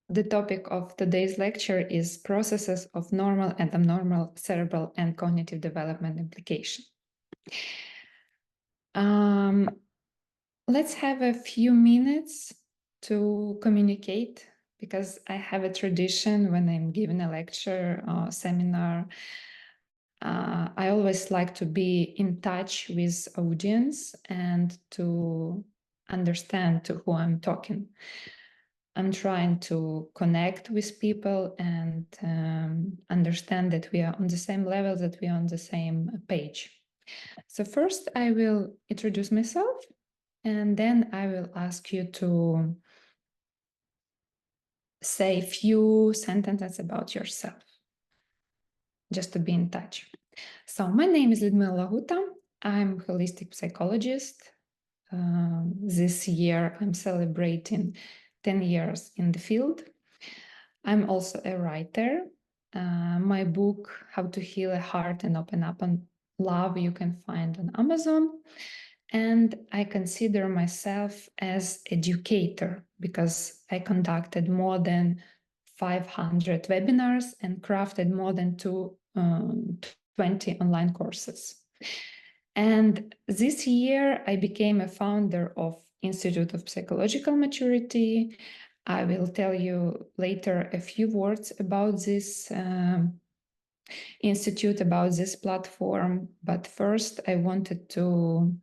the topic of today's lecture is processes of normal and abnormal cerebral and cognitive development implication. Let's have a few minutes to communicate, because I have a tradition when I'm giving a lecture or seminar. I always like to be in touch with audience and to understand to who I'm talking. I'm trying to connect with people and understand that we are on the same level, that we are on the same page. So first I will introduce myself, and then I will ask you to say a few sentences about yourself, just to be in touch. So my name is Lyudmila Lahuta. I'm a holistic psychologist. This year I'm celebrating 10 years in the field. I'm also a writer. My book, How to Heal a Heart and Open Up on Love, you can find on Amazon. And I consider myself as educator because I conducted more than 500 webinars and crafted more than 20 online courses. And this year I became a founder of Institute of Psychological Maturity. I will tell you later a few words about this institute, about this platform. But first I wanted to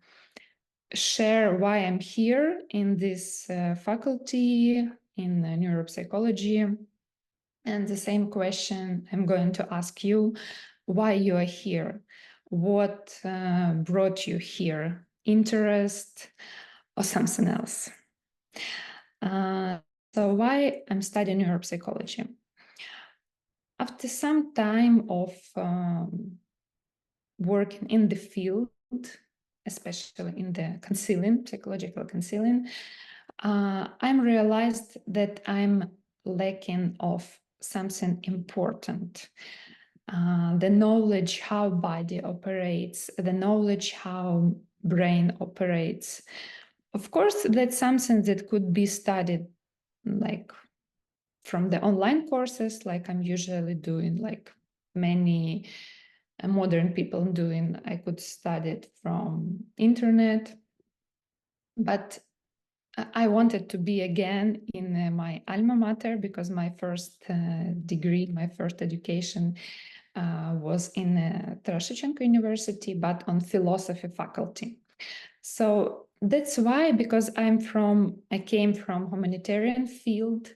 share why I'm here in this faculty in neuropsychology. And the same question I'm going to ask you, why you are here? What brought you here? Interest or something else? So why I'm studying neuropsychology? After some time of working in the field, especially in the counseling, psychological counseling, I'm realized that I'm lacking of something important. The knowledge how body operates, the knowledge how brain operates. Of course, that's something that could be studied like from the online courses, like I'm usually doing, like many modern people doing. I could study it from internet, but I wanted to be again in my alma mater, because my first degree, my first education was in Tarashchenko University, but on philosophy faculty. So that's why, because I came from humanitarian field,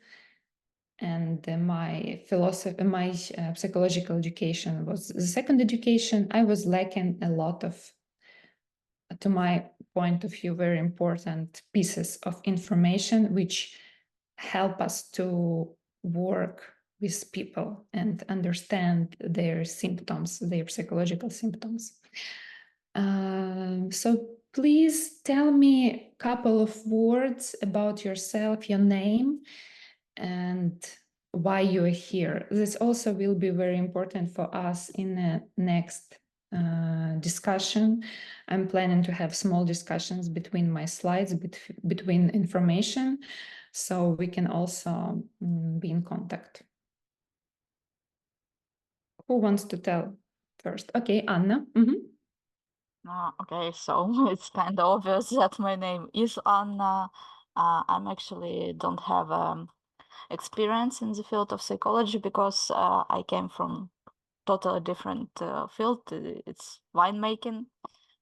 and my psychological education was the second education. I was lacking a lot of, to my point of view, very important pieces of information which help us to work with people and understand their symptoms, their psychological symptoms. So please tell me a couple of words about yourself, your name, and why you are here. This also will be very important for us in the next discussion. I'm planning to have small discussions between my slides, between information, so we can also be in contact. Who wants to tell first? Okay, Anna. Okay, so it's kind of obvious that my name is Anna. I'm actually don't have experience in the field of psychology because I came from totally different field. It's winemaking.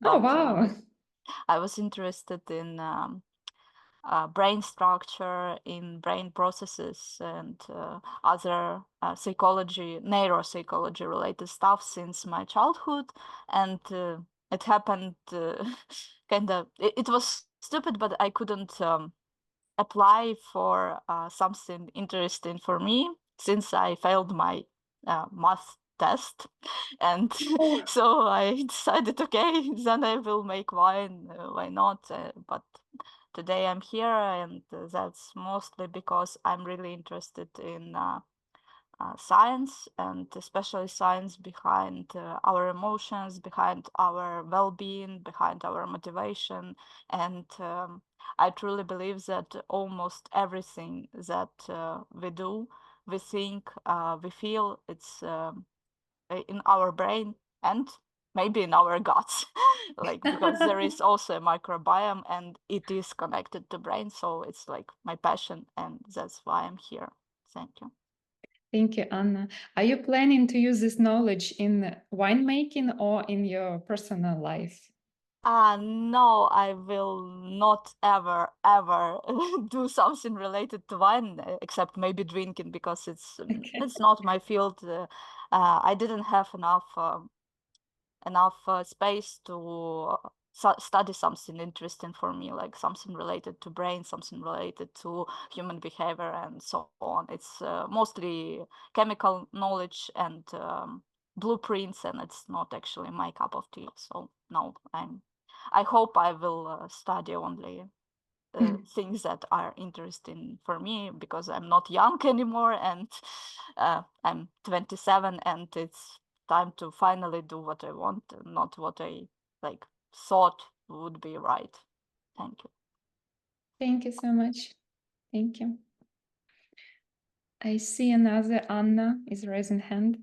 Oh, But wow. I was interested in brain structure, in brain processes, and other psychology, neuropsychology related stuff since my childhood. And it happened kind of, it was stupid, but I couldn't apply for something interesting for me since I failed my math test. And Oh. so I decided, okay, then I will make wine, why not? But today I'm here, and that's mostly because I'm really interested in science, and especially science behind our emotions, behind our well-being, behind our motivation, and I truly believe that almost everything that we do, we think, we feel, it's in our brain and maybe in our guts. Like, because there is also a microbiome and it is connected to brain. So it's like my passion, and that's why I'm here. Thank you. Thank you, Anna. Are you planning to use this knowledge in winemaking or in your personal life? No, I will not ever do something related to wine, except maybe drinking, because Okay. it's not my field. I didn't have enough space to study something interesting for me, like something related to brain, something related to human behavior, and so on. It's mostly chemical knowledge and blueprints, and it's not actually my cup of tea. So no, I hope I will study only things that are interesting for me, because I'm not young anymore, and I'm 27, and it's time to finally do what I want, not what I like thought would be right. Thank you. Thank you so much. Thank you. I see another Anna is raising hand.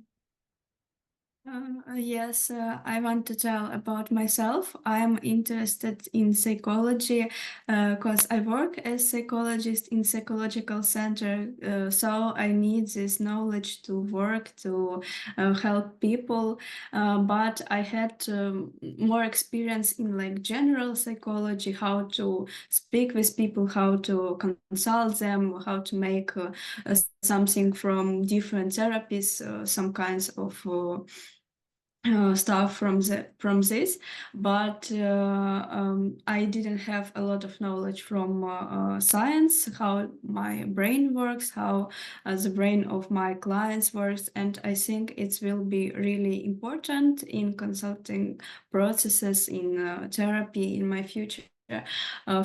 Yes, I want to tell about myself. I'm interested in psychology because I work as psychologist in psychological center. So I need this knowledge to work to help people. But I had more experience in like general psychology, how to speak with people, how to consult them, how to make something from different therapies, some kinds of stuff from this, but I didn't have a lot of knowledge from science, how my brain works, how the brain of my clients works, and I think it will be really important in consulting processes in therapy in my future.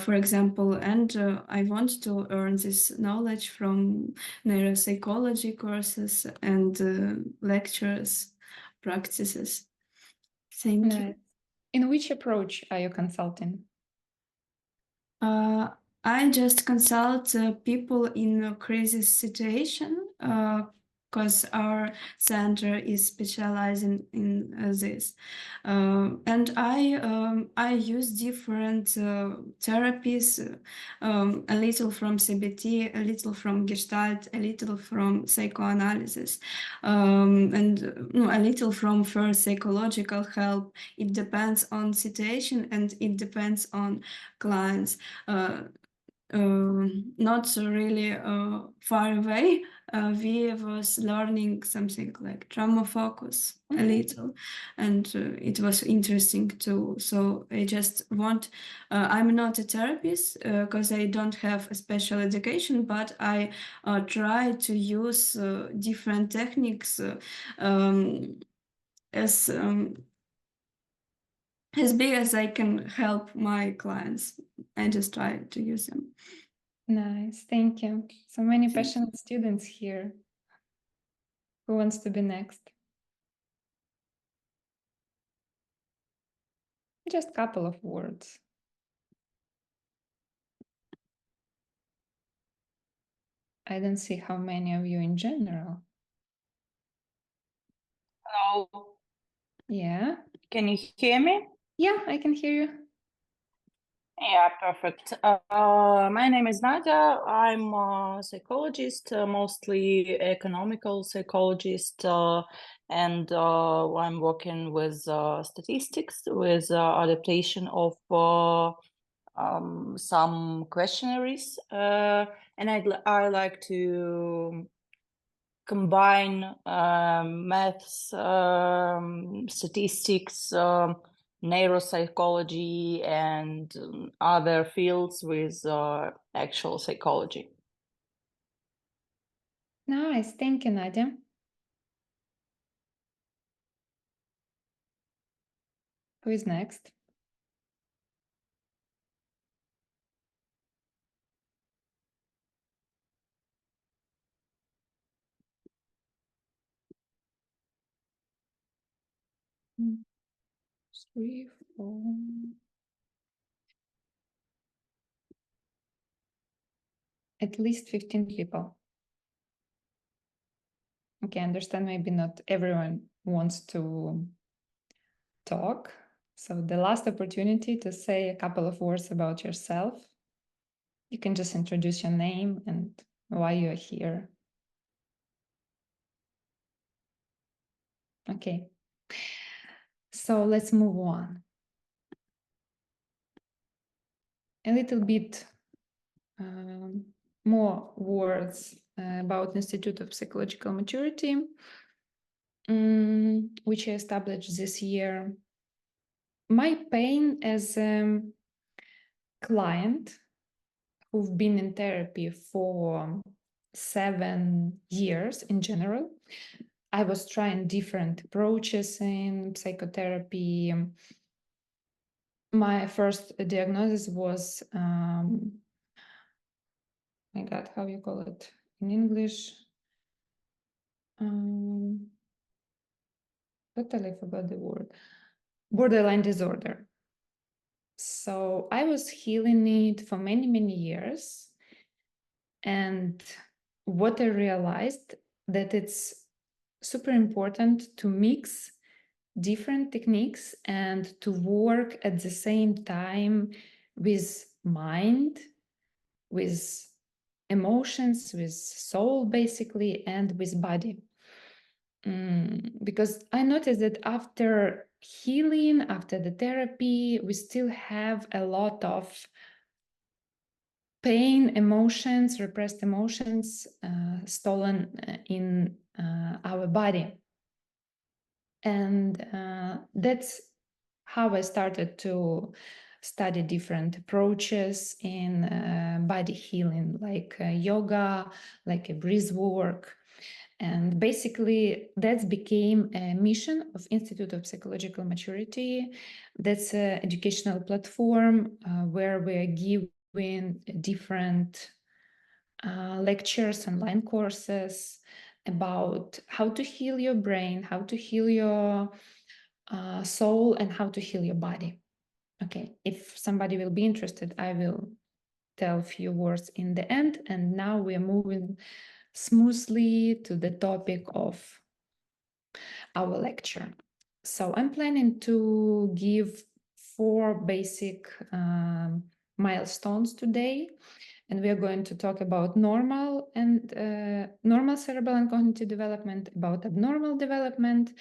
For example, and I want to earn this knowledge from neuropsychology courses and lectures practices. Thank you. Nice. In which approach are you consulting? I just consult people in a crisis situation because our center is specializing in this, and I use different therapies, a little from CBT, a little from Gestalt, a little from psychoanalysis, and no, a little from first psychological help. It depends on situation and it depends on clients. Not really far away. We was learning something like trauma focus a little, and it was interesting too. So I just want. I'm not a therapist because I don't have a special education, but I try to use different techniques as as big as I can help my clients. I just try to use them. Nice. Thank you. So many Thank you. passionate students here. Who wants to be next? Just a couple of words. I don't see how many of you in general. Hello, Yeah. can you hear me? Yeah, I can hear you. Yeah, perfect. My name is Nadia. I'm a psychologist, mostly economical psychologist, and I'm working with statistics, with adaptation of some questionnaires, and I like to combine maths, statistics, neuropsychology, and other fields with actual psychology. Nice. Thank you, Nadia. Who is next? Mm, 3, 4. at least 15 people. Okay, I understand maybe not everyone wants to talk. So the last opportunity to say a couple of words about yourself. You can just introduce your name and why you're here. Okay. So let's move on. A little bit more words about Institute of Psychological Maturity, which I established this year. My pain as a client who've been in therapy for 7 years in general. I was trying different approaches in psychotherapy. My first diagnosis was, my God, how you call it in English? Totally forgot the word. Borderline disorder. So I was healing it for many, many years. And what I realized that it's super important to mix different techniques and to work at the same time with mind, with emotions, with soul, basically, and with body. Because I noticed that after healing, after the therapy, we still have a lot of pain, emotions, repressed emotions stolen in our body. And that's how I started to study different approaches in body healing, like yoga, like a breath work. And basically, that became a mission of Institute of Psychological Maturity. That's an educational platform where we're giving different lectures, online courses about how to heal your brain, how to heal your soul, and how to heal your body. Okay, if somebody will be interested, I will tell a few words in the end. And now we're moving smoothly to the topic of our lecture. So I'm planning to give 4 basic milestones today. And we are going to talk about normal cerebral and cognitive development, about abnormal development,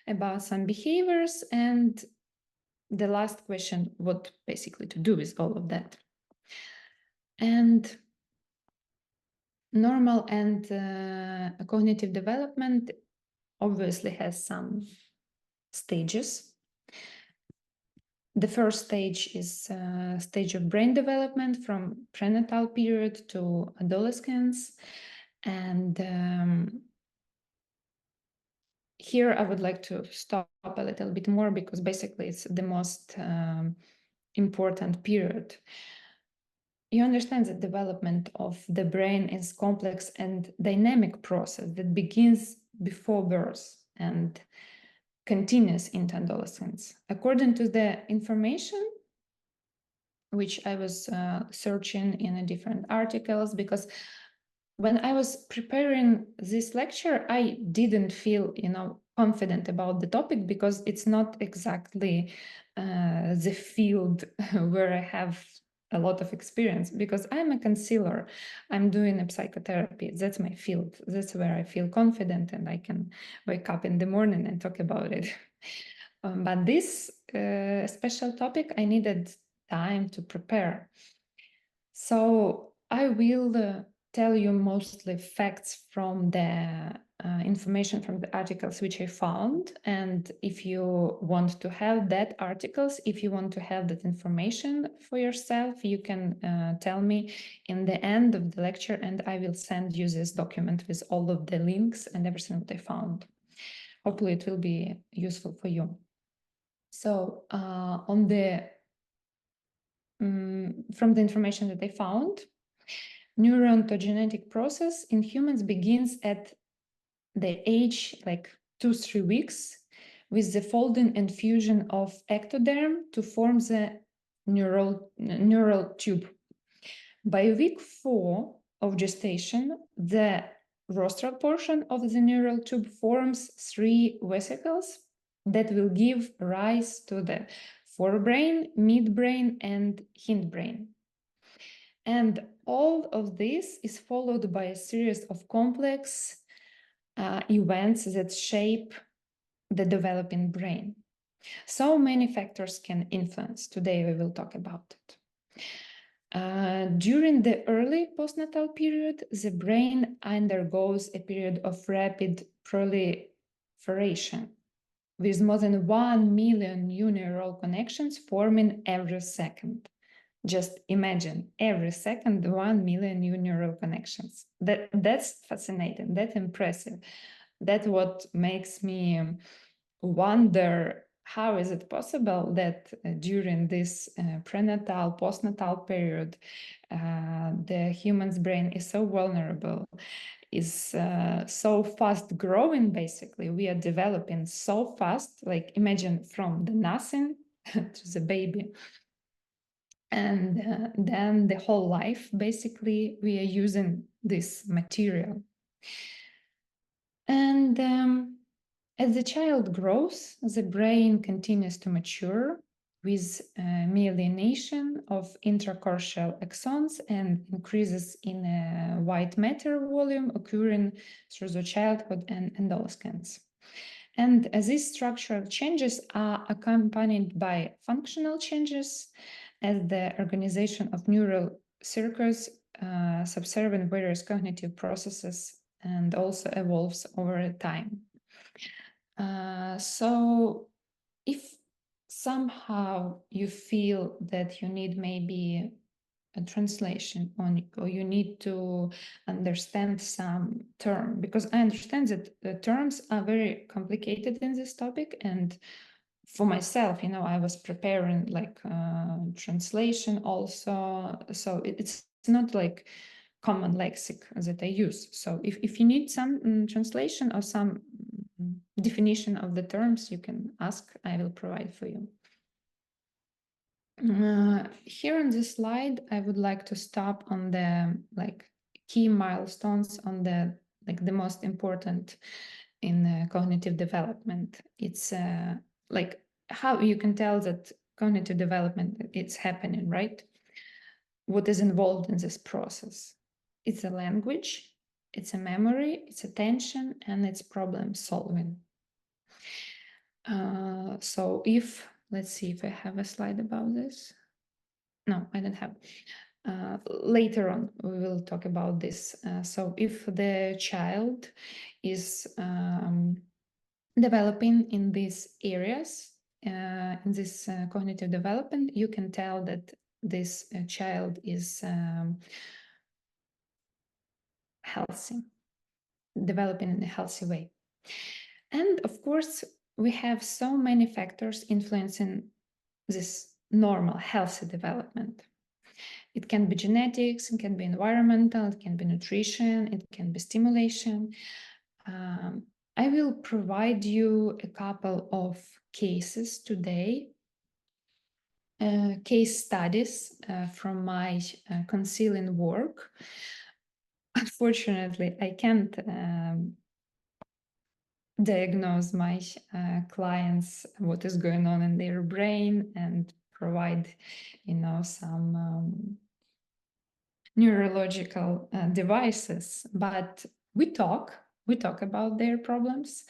about some behaviors, and the last question, what basically to do with all of that. And normal and cognitive development obviously has some stages. The first stage is stage of brain development from prenatal period to adolescence. And here I would like to stop a little bit more because basically it's the most important period. You understand that development of the brain is complex and dynamic process that begins before birth and continues into adolescence. According to the information which I was searching in different articles, because when I was preparing this lecture, I didn't feel, confident about the topic because it's not exactly the field where I have a lot of experience, because I'm a counselor. I'm doing a psychotherapy. That's my field. That's where I feel confident and I can wake up in the morning and talk about it. But this special topic, I needed time to prepare. So I will tell you mostly facts from the information from the articles which I found. And if you want to have that articles, if you want to have that information for yourself, you can tell me in the end of the lecture, and I will send you this document with all of the links and everything that I found. Hopefully it will be useful for you. So on the from the information that I found, neuroontogenetic process in humans begins at the age like 2-3 weeks with the folding and fusion of ectoderm to form the neural tube. By week 4, of gestation, the rostral portion of the neural tube forms 3 vesicles that will give rise to the forebrain, midbrain, and hindbrain. And all of this is followed by a series of complex events that shape the developing brain. So many factors can influence. Today we will talk about it. During the early postnatal period, the brain undergoes a period of rapid proliferation, with more than 1 million new neural connections forming every second. Just imagine, every second, 1 million new neural connections. That's fascinating, that's impressive. That's what makes me wonder, how is it possible that during this prenatal, postnatal period, the human's brain is so vulnerable, is so fast growing, basically. We are developing so fast, like imagine from the nothing to the baby. And then the whole life, basically, we are using this material. And as the child grows, the brain continues to mature with myelination of intracortical axons and increases in white matter volume occurring through the childhood and adolescence. And these structural changes are accompanied by functional changes as the organization of neural circuits subservient various cognitive processes and also evolves over time. So if somehow you feel that you need maybe a translation on, or you need to understand some term, because I understand that the terms are very complicated in this topic, and for myself, I was preparing like translation also, so it's not like common lexic that I use. So if you need some translation or some definition of the terms, you can ask, I will provide for you. Here on this slide, I would like to stop on the key milestones on the most important in cognitive development. It's like how you can tell that cognitive development it's happening, right? What is involved in this process? It's a language, it's a memory, it's attention, and it's problem solving. So if, let's see if I have a slide about this. No, I don't have. Later on, we will talk about this. So if the child is developing in these areas, in this cognitive development, you can tell that this child is healthy, developing in a healthy way. And of course, we have so many factors influencing this normal, healthy development. It can be genetics, it can be environmental, it can be nutrition, it can be stimulation. I will provide you a couple of cases today, case studies from my concealing work. Unfortunately, I can't diagnose my clients what is going on in their brain and provide, some neurological devices, but we talk about their problems,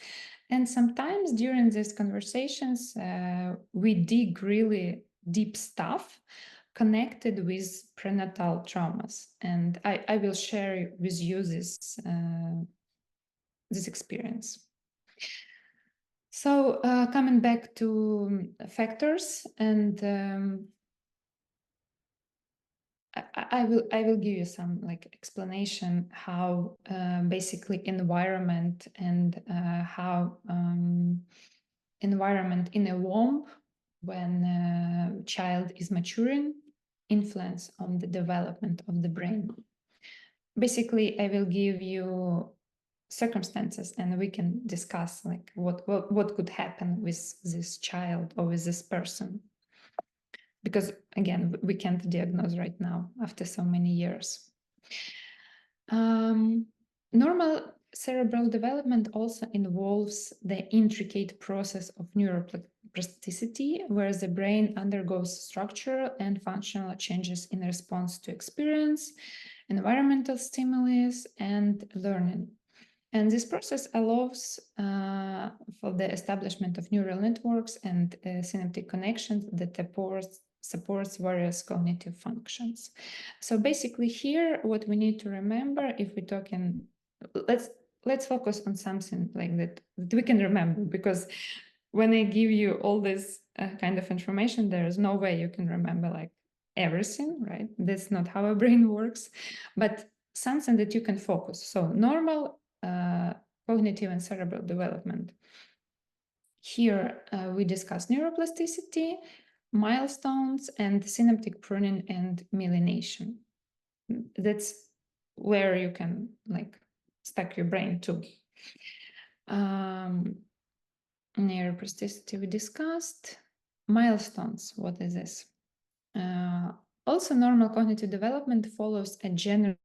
and sometimes during these conversations we dig really deep stuff connected with prenatal traumas, and I will share with you this experience. So coming back to factors, and I will give you some explanation how basically environment and how environment in a womb when a child is maturing influence on the development of the brain. Basically, I will give you circumstances and we can discuss what could happen with this child or with this person. Because again, we can't diagnose right now after so many years. Normal cerebral development also involves the intricate process of neuroplasticity, where the brain undergoes structural and functional changes in response to experience, environmental stimulus, and learning. And this process allows for the establishment of neural networks and synaptic connections that supports various cognitive functions. So basically here, what we need to remember, if we're talking, let's focus on something like that we can remember, because when I give you all this kind of information, there is no way you can remember like everything, right? That's not how our brain works, but something that you can focus. So normal cognitive and cerebral development. Here we discuss neuroplasticity, milestones, and synaptic pruning and myelination. That's where you can like stack your brain to. Neuroplasticity we discussed. Milestones, what is this? Also, normal cognitive development follows a general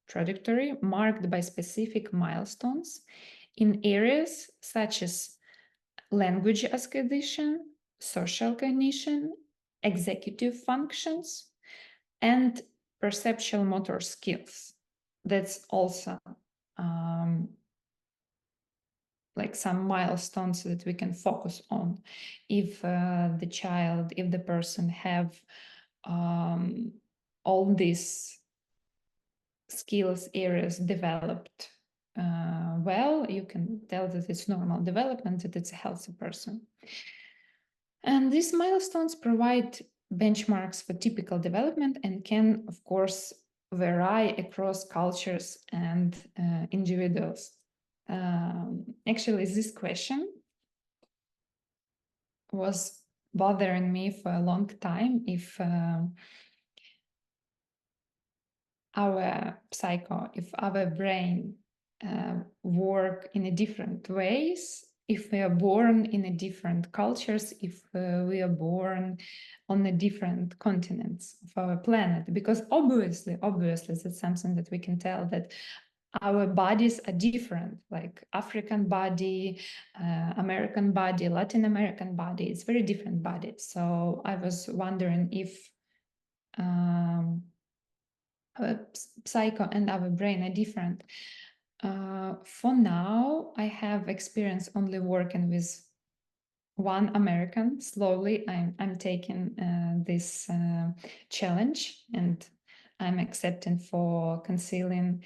trajectory marked by specific milestones in areas such as language acquisition, social cognition, executive functions, and perceptual motor skills. That's also like some milestones that we can focus on. If the person have all these skills areas developed well, you can tell that it's normal development, that it's a healthy person. And these milestones provide benchmarks for typical development and can, of course, vary across cultures and individuals. Actually, this question was bothering me for a long time, if our brain work in a different ways, if we are born in a different cultures, if we are born on a different continents of our planet, because obviously that's something that we can tell, that our bodies are different, like African body, American body, Latin American body, it's very different body. So I was wondering if our psycho and our brain are different. For now, I have experience only working with one American. Slowly, I'm taking this challenge, and I'm accepting for concealing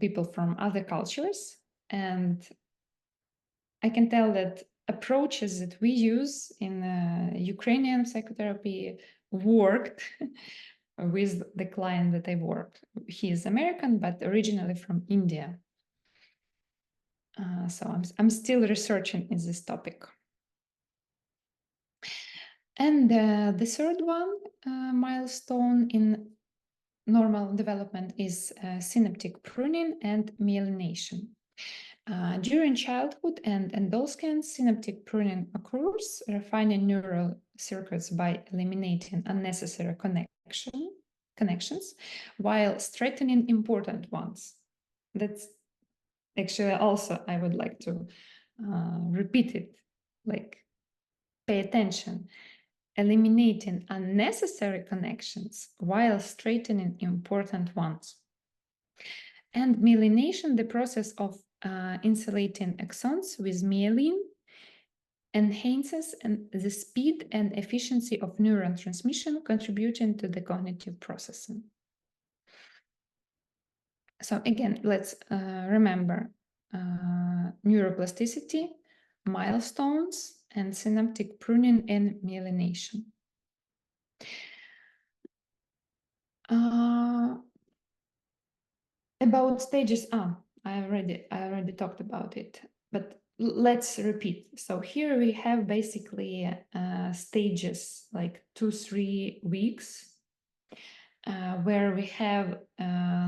people from other cultures. And I can tell that approaches that we use in Ukrainian psychotherapy worked with the client that I worked. He is American, but originally from India. So I'm still researching in this topic. And the third one milestone in normal development is synaptic pruning and myelination. During childhood and adolescence, synaptic pruning occurs, refining neural circuits by eliminating unnecessary connections, while strengthening important ones. That's actually also, I would like to repeat it, like pay attention. Eliminating unnecessary connections while straightening important ones. And myelination, the process of insulating axons with myelin, enhances the speed and efficiency of neuron transmission, contributing to the cognitive processing. So again, let's remember neuroplasticity, milestones, and synaptic pruning and myelination. About stages, I already talked about it, but let's repeat. So here we have basically stages like 2-3 weeks, where we have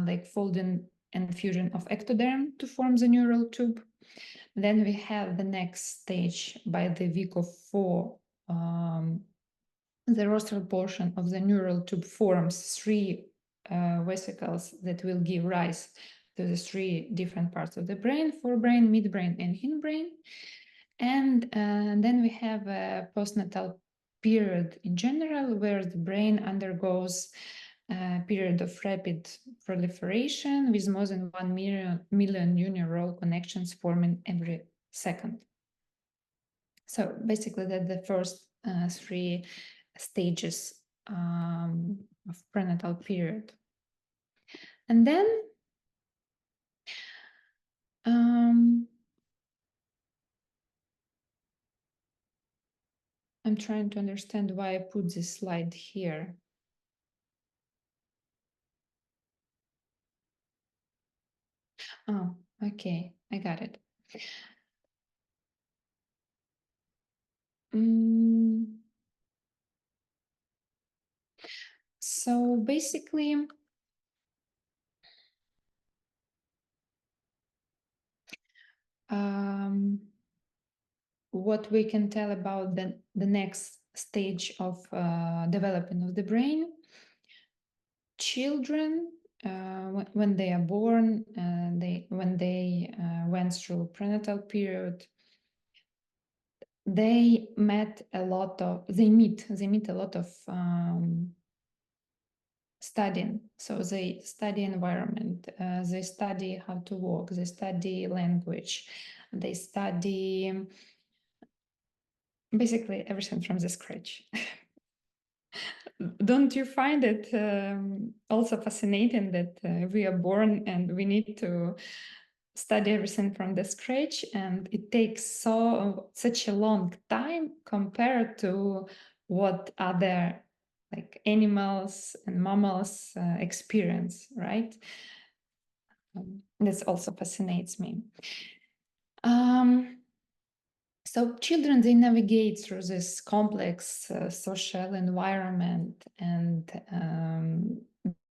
like folding and fusion of ectoderm to form the neural tube. Then we have the next stage by the week of 4. The rostral portion of the neural tube forms 3 vesicles that will give rise to the three different parts of the brain: forebrain, midbrain, and hindbrain. And then we have a postnatal period in general, where the brain undergoes a period of rapid proliferation with more than 1 million new neural connections forming every second. So basically, that's the first three stages of prenatal period. And then I'm trying to understand why I put this slide here. Oh, okay, I got it. So basically, what we can tell about the next stage of development of the brain: children, when they are born, when they went through prenatal period, they meet a lot of studying. So they study environment, they study how to walk, they study language, they study basically everything from the scratch. Don't you find it also fascinating that we are born and we need to study everything from the scratch, and it takes such a long time compared to what other like animals and mammals experience, right? This also fascinates me. So children, they navigate through this complex social environment, and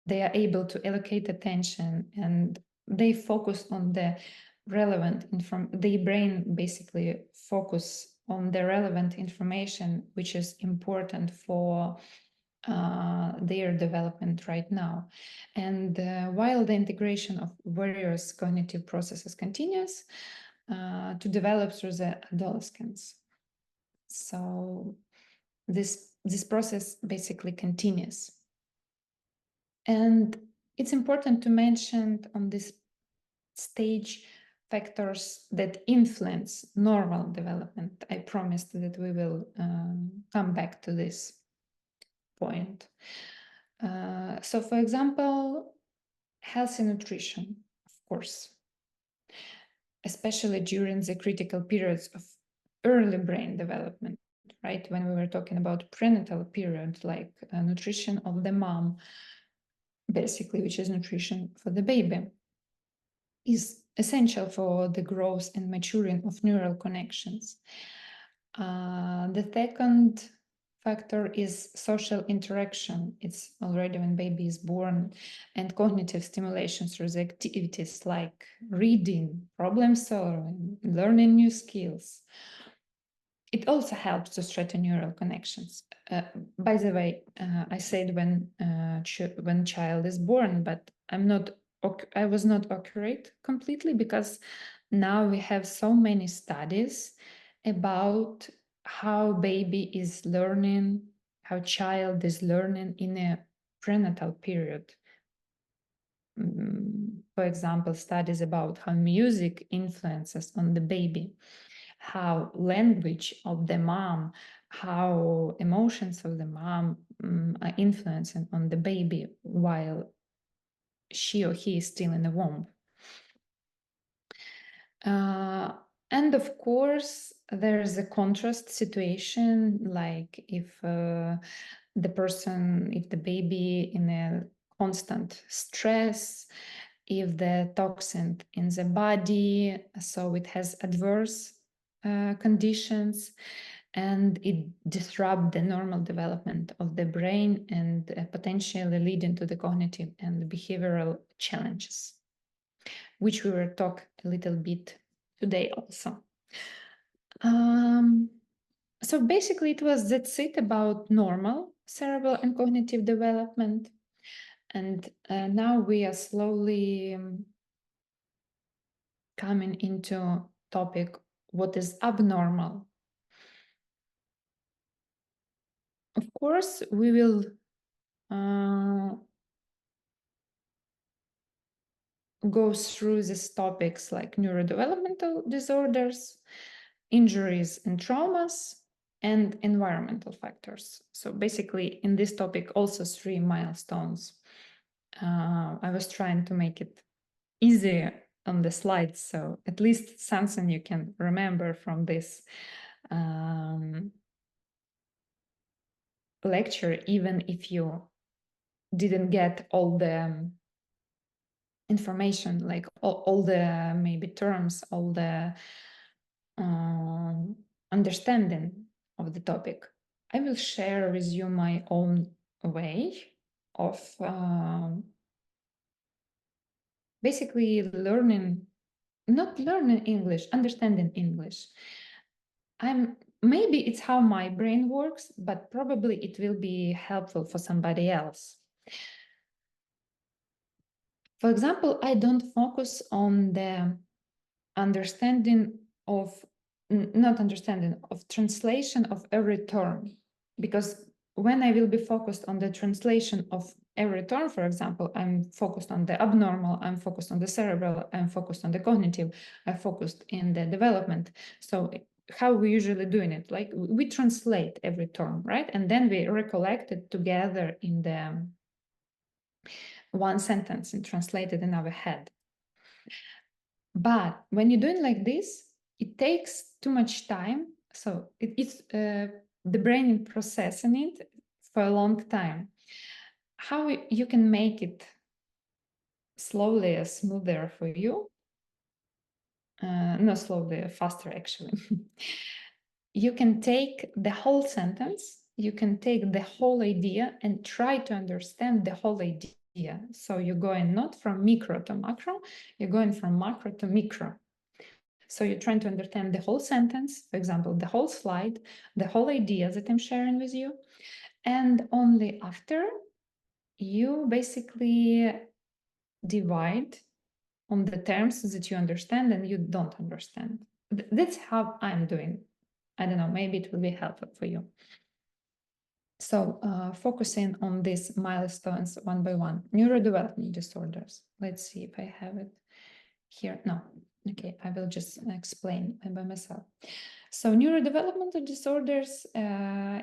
they are able to allocate attention, and they focus on the relevant their brain basically focus on the relevant information which is important for their development right now. And while the integration of various cognitive processes continues to develop through the adolescence. So this process basically continues. And it's important to mention on this stage factors that influence normal development. I promised that we will come back to this point. So for example, healthy nutrition, of course, especially during the critical periods of early brain development, right? When we were talking about prenatal period, like nutrition of the mom, basically, which is nutrition for the baby, is essential for the growth and maturing of neural connections. The second factor is social interaction. It's already when baby is born, and cognitive stimulation through the activities like reading, problem solving, learning new skills. It also helps to strengthen neural connections. By the way, I said when child is born, but I was not accurate completely, because now we have so many studies about how baby is learning, how child is learning in a prenatal period. For example, studies about how music influences on the baby, how language of the mom, how emotions of the mom are influencing on the baby while she or he is still in the womb. And of course, there's a contrast situation, like if the baby in a constant stress, if the toxin in the body, so it has adverse conditions, and it disrupts the normal development of the brain, and potentially leading to the cognitive and behavioral challenges, which we will talk a little bit today also. So basically that's it about normal cerebral and cognitive development. And now we are slowly coming into topic, what is abnormal? Of course, we will go through these topics like neurodevelopmental disorders, injuries and traumas, and environmental factors. So basically in this topic, also 3 milestones. I was trying to make it easier on the slides, so at least something you can remember from this lecture, even if you didn't get all the information, like all the maybe terms, all the understanding of the topic. I will share with you my own way of basically learning, not learning English, understanding English. Maybe it's how my brain works, but probably it will be helpful for somebody else. For example, I don't focus on the understanding of, not understanding, of translation of every term, because when I will be focused on the translation of every term, for example, I'm focused on the abnormal, I'm focused on the cerebral, I'm focused on the cognitive, I'm focused in the development. So how we usually doing it, like we translate every term, right? And then we recollect it together in the one sentence and translate it in our head. But when you're doing like this, it takes too much time. So it's the brain is processing it for a long time. How you can make it slowly smoother for you? Not slowly, faster actually. You can take the whole sentence, you can take the whole idea and try to understand the whole idea. So you're going not from micro to macro, you're going from macro to micro. So you're trying to understand the whole sentence, for example, the whole slide, the whole idea that I'm sharing with you. And only after you basically divide on the terms that you understand and you don't understand. That's how I'm doing. I don't know, maybe it will be helpful for you. So focusing on these milestones one by one. Neurodevelopment disorders. Let's see if I have it here. No. Okay, I will just explain by myself. So neurodevelopmental disorders,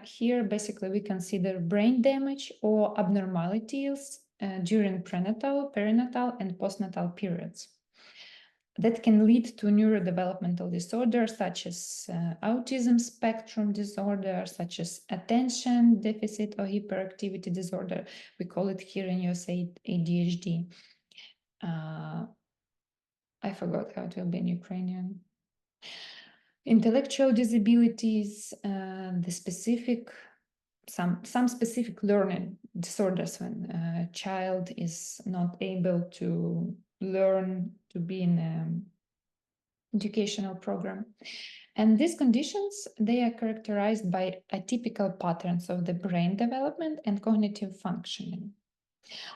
here basically we consider brain damage or abnormalities during prenatal, perinatal, and postnatal periods that can lead to neurodevelopmental disorders such as autism spectrum disorder, such as attention deficit or hyperactivity disorder. We call it here in USA ADHD. I forgot how it will be in Ukrainian. Intellectual disabilities, the specific, some specific learning disorders when a child is not able to learn to be in an educational program. And these conditions, they are characterized by atypical patterns of the brain development and cognitive functioning,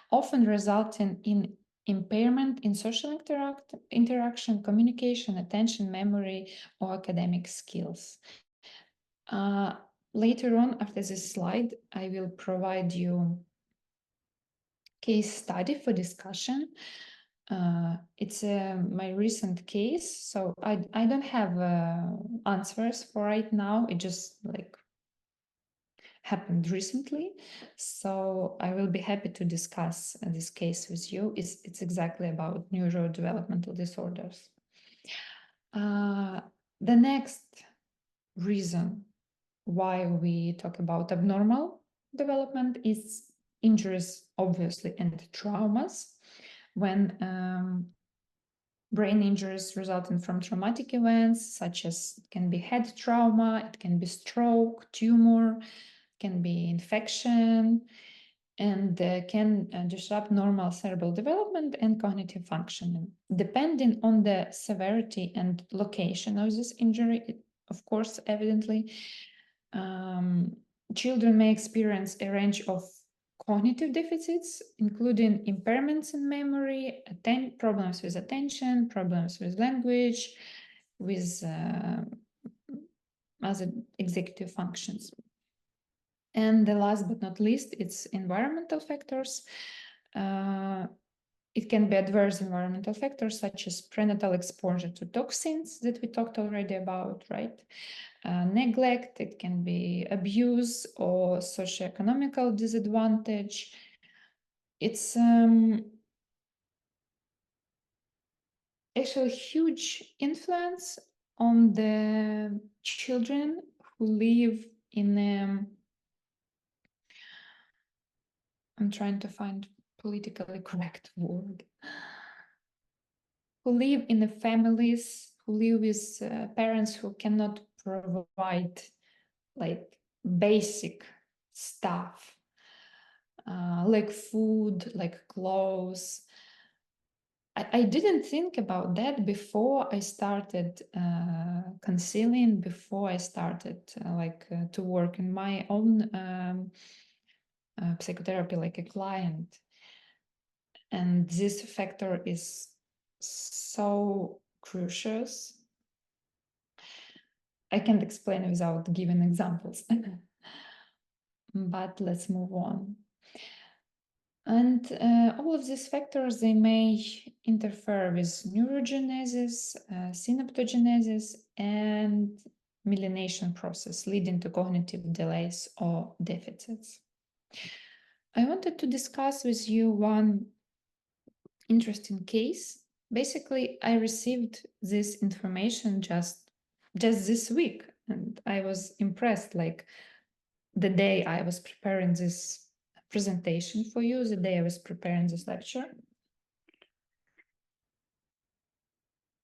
often resulting in impairment in social interaction, communication, attention, memory, or academic skills. Later on, after this slide, I will provide you case study for discussion. It's my recent case, so I don't have answers for right now. It just like happened recently, so I will be happy to discuss this case with you. It's exactly about neurodevelopmental disorders. The next reason why we talk about abnormal development is injuries, obviously, and traumas. When brain injuries resulting from traumatic events, such as it can be head trauma, it can be stroke, tumor, can be infection, and can disrupt normal cerebral development and cognitive functioning. Depending on the severity and location of this injury, of course, evidently, children may experience a range of cognitive deficits, including impairments in memory, problems with attention, problems with language, with other executive functions. And the last but not least, it's environmental factors. It can be adverse environmental factors such as prenatal exposure to toxins that we talked already about, right? Neglect, it can be abuse or socioeconomical disadvantage. It's actually huge influence on the children who live in I'm trying to find politically correct word. Who live in the families, who live with parents who cannot provide like basic stuff, like food, like clothes. I didn't think about that before I started concealing, before I started to work in my own psychotherapy like a client. And this factor is so crucial. I can't explain it without giving examples. But let's move on. And all of these factors, they may interfere with neurogenesis, synaptogenesis, and myelination process, leading to cognitive delays or deficits. I wanted to discuss with you one interesting case. Basically, I received this information just this week, and I was impressed. Like the day I was preparing this presentation for you, the day I was preparing this lecture,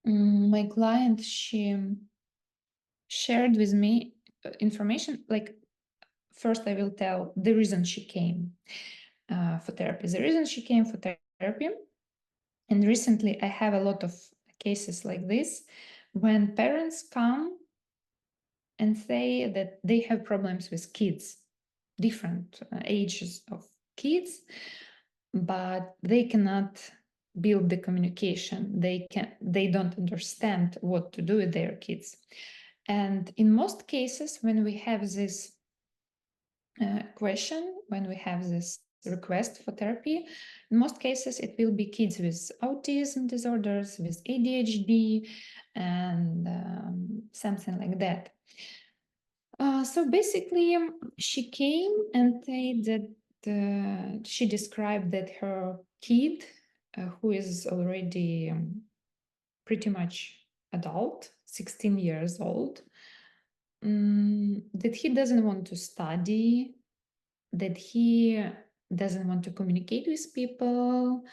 my client, she shared with me information. Like, first I will tell the reason she came for therapy. The reason she came for therapy, and recently I have a lot of cases like this, when parents come and say that they have problems with kids, different ages of kids, but they cannot build the communication. They don't understand what to do with their kids. And in most cases, when we have this question, when we have this request for therapy, in most cases it will be kids with autism disorders, with ADHD, and something like that. So basically, she came and said that she described that her kid, who is already pretty much adult, 16 years old, that he doesn't want to study, that he doesn't want to communicate with people,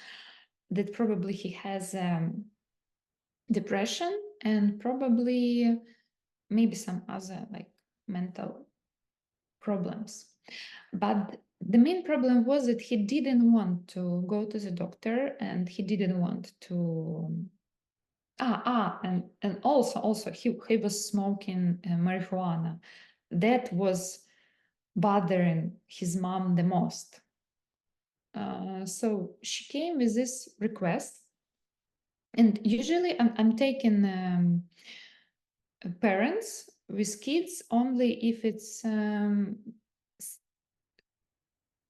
that probably he has depression, and probably maybe some other like mental problems. But the main problem was that he didn't want to go to the doctor, and he didn't want to and also he was smoking marijuana. That was bothering his mom the most. So she came with this request, and usually I'm taking parents with kids only if it's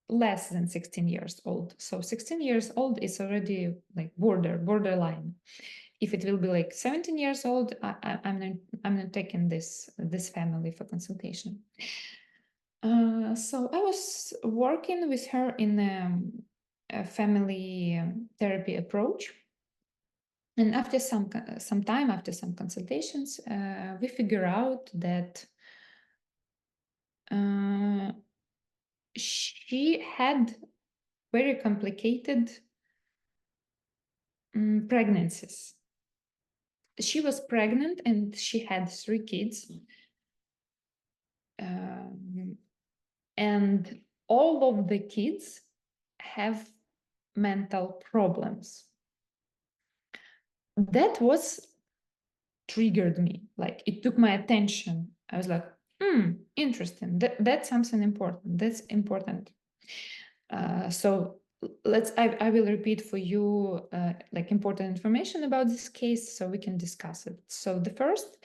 less than 16 years old. So 16 years old is already like borderline. If it will be like 17 years old, I'm not taking this family for consultation. So I was working with her in a family therapy approach. And after some time, after some consultations, we figure out that she had very complicated pregnancies. She was pregnant and she had 3 kids. And all of the kids have mental problems. That was triggered me, like it took my attention. I was like, interesting, that's something important, that's important. So I will repeat for you like important information about this case so we can discuss it. So the first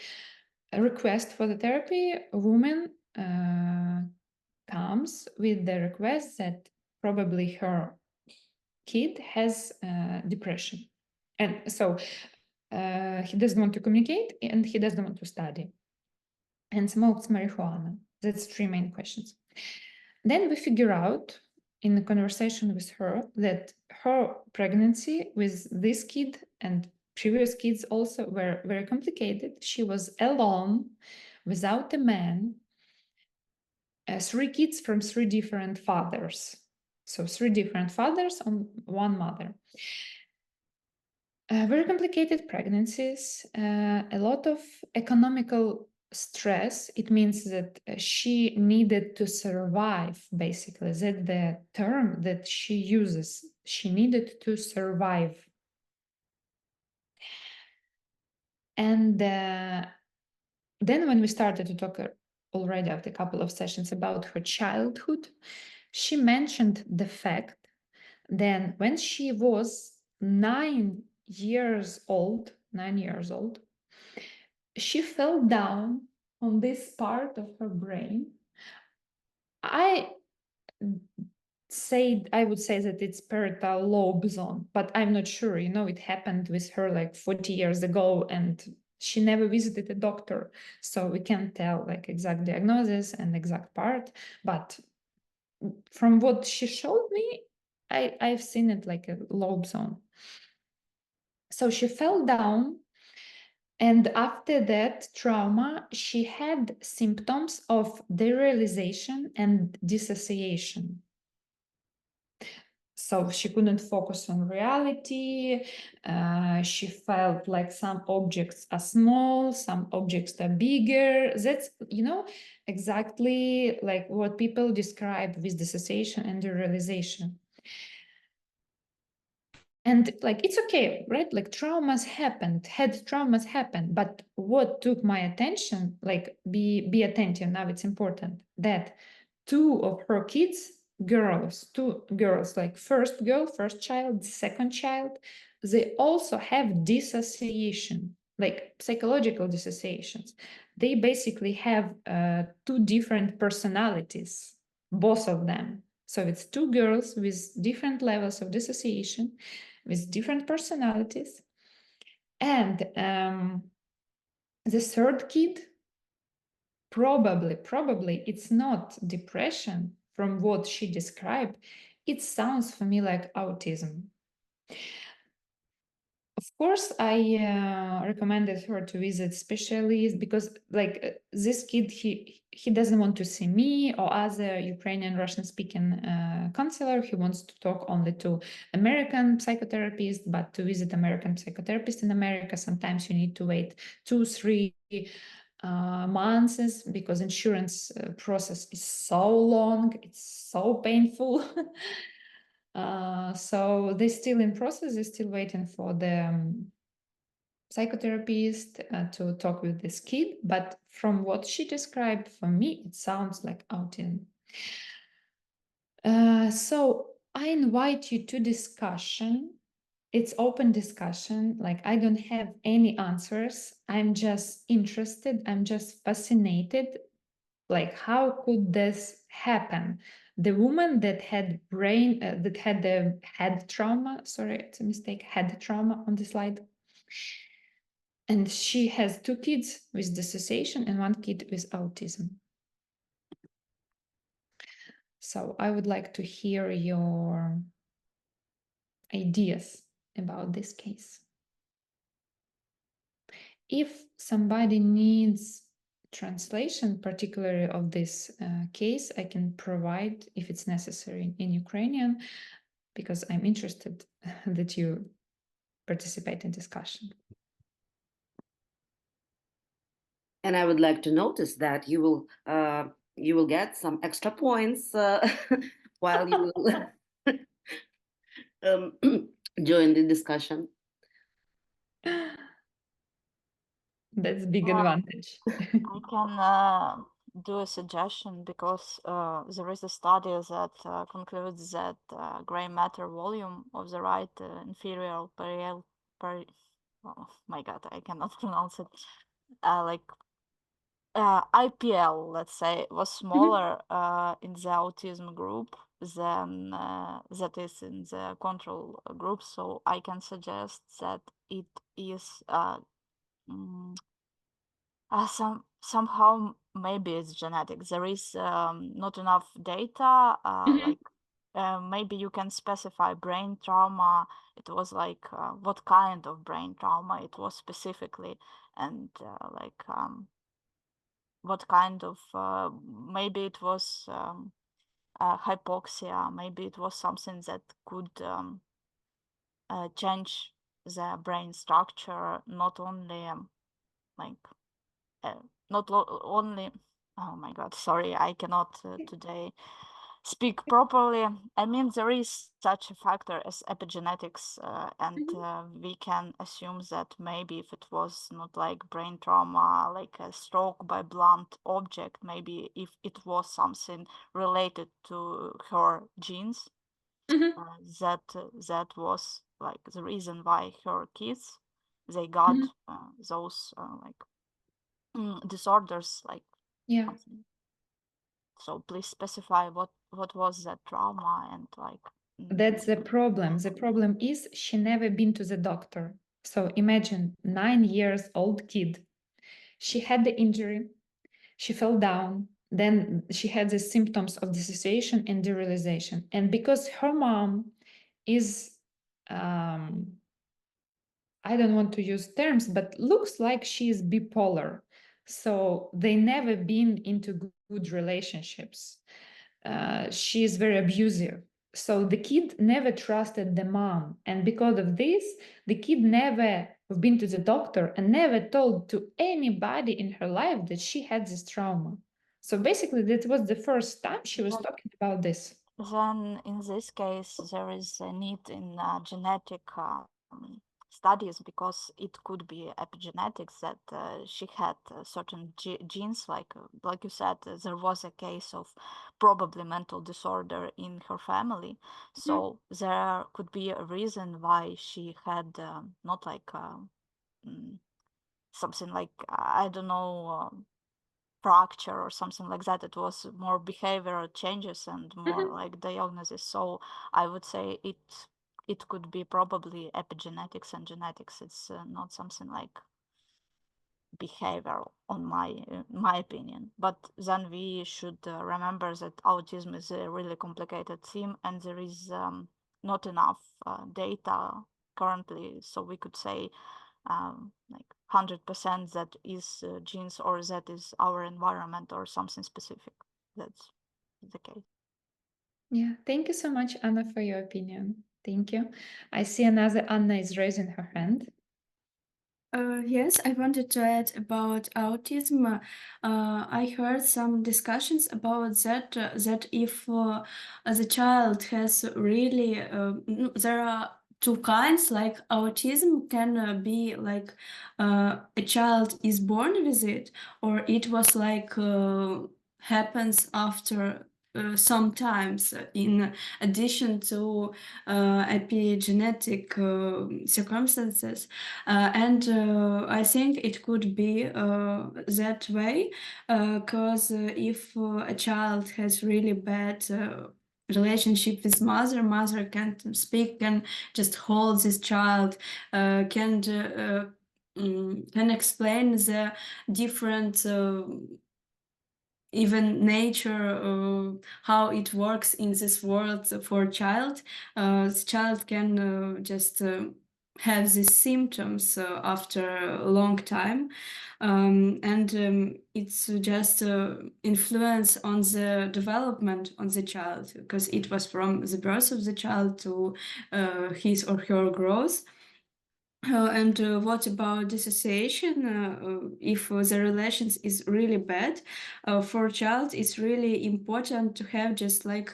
request for the therapy, a woman comes with the request that probably her kid has depression. And so he doesn't want to communicate and he doesn't want to study and smokes marijuana. That's three main questions. Then we figure out in a conversation with her that her pregnancy with this kid and previous kids also were very complicated. She was alone without a man, 3 kids from 3 different fathers. So 3 different fathers on one mother. Very complicated pregnancies, a lot of economical stress. It means that she needed to survive, basically. That's the term that she uses. She needed to survive. And then when we started to talk already after a couple of sessions about her childhood, she mentioned the fact that when she was 9 years old, she fell down on this part of her brain. I would say that it's parietal lobe zone, but I'm not sure. It happened with her like 40 years ago, and she never visited a doctor, so we can't tell like exact diagnosis and exact part. But from what she showed me, I've seen it like a lobe zone. So she fell down. And after that trauma, she had symptoms of derealization and dissociation. So she couldn't focus on reality. She felt like some objects are small, some objects are bigger. That's, exactly like what people describe with dissociation and derealization. And like, it's okay, right? Like traumas happened, but what took my attention, like be attentive, now it's important, that 2 of her kids, two girls, like first child, second child, they also have dissociation, like psychological dissociations. They basically have 2 different personalities, both of them. So it's 2 girls with different levels of dissociation, with different personalities. And the third kid, probably it's not depression from what she described. It sounds for me like autism. Of course, I recommended her to visit specialists because like this kid, he doesn't want to see me or other Ukrainian Russian speaking counselor. He wants to talk only to American psychotherapists, but to visit American psychotherapists in America, sometimes you need to wait 2-3 months because insurance process is so long, it's so painful. So they're still in process, they're still waiting for the psychotherapist to talk with this kid. But from what she described, for me, it sounds like autism. So I invite you to discussion. It's open discussion. Like I don't have any answers. I'm just interested. I'm just fascinated. Like how could this happen? The woman that had the head trauma, sorry, it's a mistake, head trauma on the slide. And she has 2 kids with dissociation and 1 kid with autism. So I would like to hear your ideas about this case. If somebody needs translation, particularly of this case, I can provide if it's necessary in Ukrainian, because I'm interested that you participate in discussion. And I would like to notice that you will get some extra points while you join the discussion. That's a big advantage. I can do a suggestion because there is a study that concludes that gray matter volume of the right inferior oh my god, I cannot pronounce it. IPL, let's say, was smaller in the autism group than that is in the control group. So I can suggest that it is somehow maybe it's genetic. There is not enough data. Like maybe you can specify brain trauma. It was like what kind of brain trauma it was specifically, and what kind of maybe it was hypoxia, maybe it was something that could change the brain structure, not only like only, oh my god, sorry, I cannot today speak properly. I mean, there is such a factor as epigenetics, and we can assume that maybe if it was not like brain trauma, like a stroke by blunt object, maybe if it was something related to her genes, that was like the reason why her kids, they got those like disorders, like something. So please specify what was that trauma and like. That's the problem. The problem is she never been to the doctor. So imagine 9 years old kid. She had the injury. She fell down. Then she had the symptoms of dissociation and derealization. And because her mom is, I don't want to use terms, but looks like she is bipolar. So they never been into good relationships. She is very abusive. So the kid never trusted the mom. And because of this, the kid never been to the doctor and never told to anybody in her life that she had this trauma. So basically, that was the first time she was talking about this. Then in this case, there is a need in genetic studies, because it could be epigenetics that she had certain genes, like you said, there was a case of probably mental disorder in her family. So there could be a reason why she had not like something like I don't know, fracture or something like that. It was more behavioral changes and more like diagnosis. So I would say it could be probably epigenetics and genetics. It's not something like behavioral, on my opinion. But then we should remember that autism is a really complicated theme, and there is not enough data currently, so we could say like 100% that is genes, or that is our environment or something specific. That's the case. Yeah, thank you so much, Anna, for your opinion. Thank you. I see another Anna is raising her hand. Yes, I wanted to add about autism. I heard some discussions about that, that if the child has really, there are two kinds, like autism can be like a child is born with it, or it was like happens after sometimes in addition to epigenetic circumstances. And I think it could be that way, because if a child has really bad relationship with mother can't speak, can just hold this child, can explain the different even nature, how it works in this world for a child. The child can just have these symptoms after a long time, and it's just influence on the development on the child, because it was from the birth of the child to his or her growth. And what about dissociation? If the relations is really bad for a child, it's really important to have just like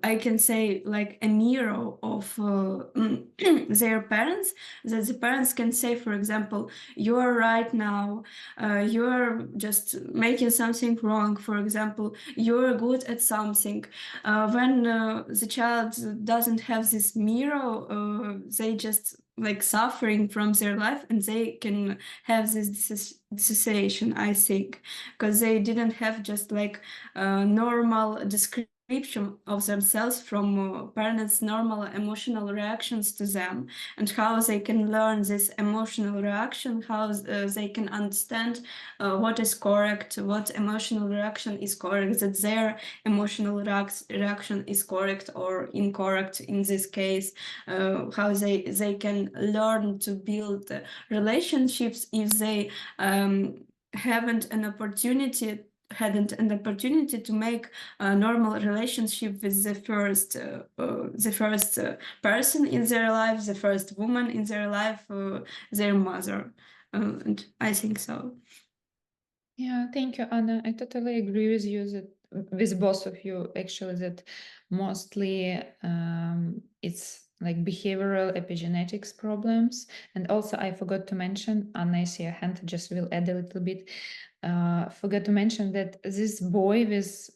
I can say like a mirror of their parents, that the parents can say, for example, you are right now, you are just making something wrong, for example, you are good at something. When the child doesn't have this mirror, they just like suffering from their life, and they can have this dissociation, I think, because they didn't have just like normal description of themselves from parents' normal emotional reactions to them, and how they can learn this emotional reaction, how they can understand what is correct, what emotional reaction is correct, that their emotional reaction is correct or incorrect in this case, how they can learn to build relationships if they hadn't an opportunity to make a normal relationship with the first person in their life, the first woman in their life, their mother. And I think so. Yeah, thank you, Anna. I totally agree with you that with both of you actually that mostly it's like behavioral epigenetics problems. And also I forgot to mention, Anna, I see your hand, just will add a little bit. Forgot to mention that this boy with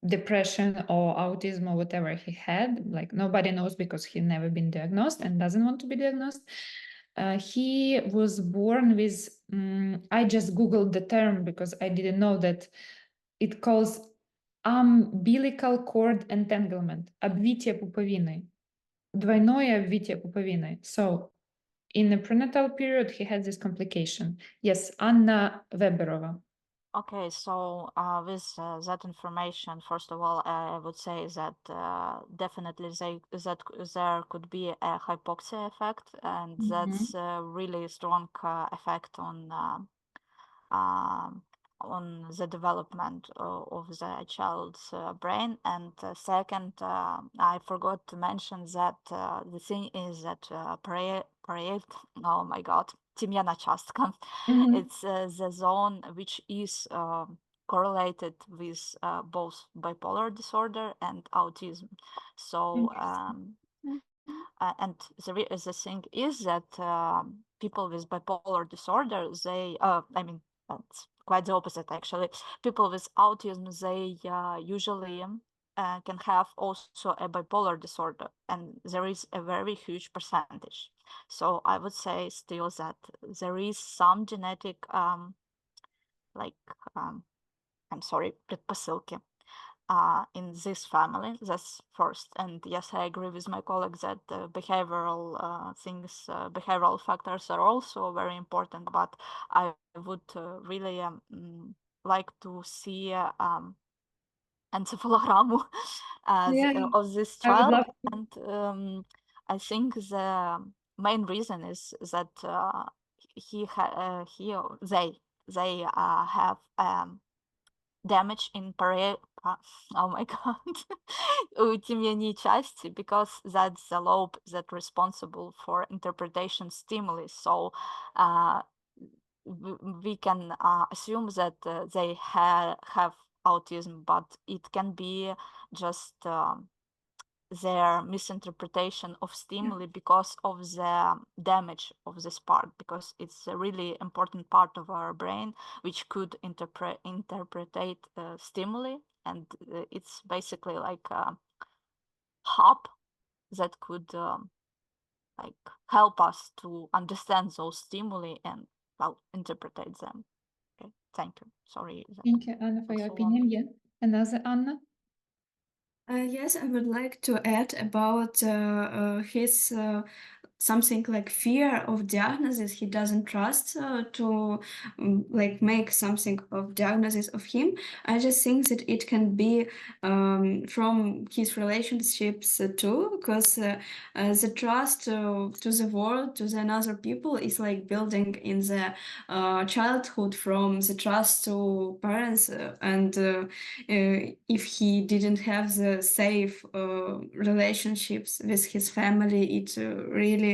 depression or autism or whatever he had, like nobody knows because he never been diagnosed and doesn't want to be diagnosed. He was born with, I just Googled the term because I didn't know that it calls umbilical cord entanglement, обвитие пуповины, двойное обвитие пуповины. So in the prenatal period, he had this complication. Yes, Anna Weberova. Okay, so with that information, first of all, I would say that definitely there could be a hypoxia effect, and that's a really strong effect on the development of the child's brain. And second, I forgot to mention that the thing is that oh my God, Timyana частка, it's the zone which is correlated with both bipolar disorder and autism. So and the thing is that people with bipolar disorder, they I mean, it's quite the opposite actually. People with autism, they usually can have also a bipolar disorder, and there is a very huge percentage. So I would say still that there is some genetic I'm sorry, предпосылки in this family. That's first. And yes, I agree with my colleague that behavioral things, behavioral factors are also very important, but I would really like to see encephalogram of this child. And I think the main reason is that they have damage in oh my God, утемнение части, because that's the lobe that responsible for interpretation stimuli. So we can assume that they have autism, but it can be just their misinterpretation of stimuli because of the damage of this part, because it's a really important part of our brain which could interpret stimuli, and it's basically like a hub that could like help us to understand those stimuli and well interpret them. Okay, thank you. Sorry. Thank you, Anna, for your opinion. Yeah, another Anna. Yes, I would like to add about his something like fear of diagnosis. He doesn't trust to like make something of diagnosis of him. I just think that it can be from his relationships too, because the trust to the world, to the other people is like building in the childhood from the trust to parents, and if he didn't have the safe relationships with his family, it really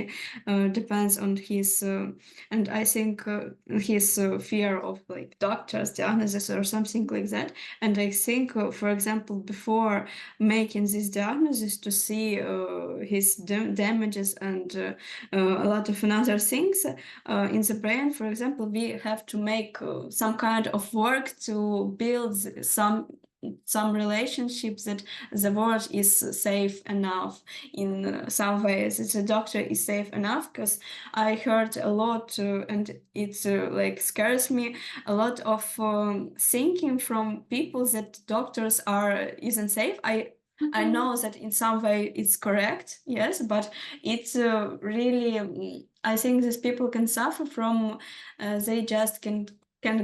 totally depends on his and I think his fear of like doctors diagnosis or something like that. And I think for example, before making this diagnosis, to see his damages and a lot of another things in the brain, for example, we have to make some kind of work to build some relationships that the world is safe enough in some ways, that the doctor is safe enough. Because I heard a lot and it like scares me a lot of thinking from people that doctors isn't safe. I know that in some way it's correct, yes, but it's really I think these people can suffer from they just can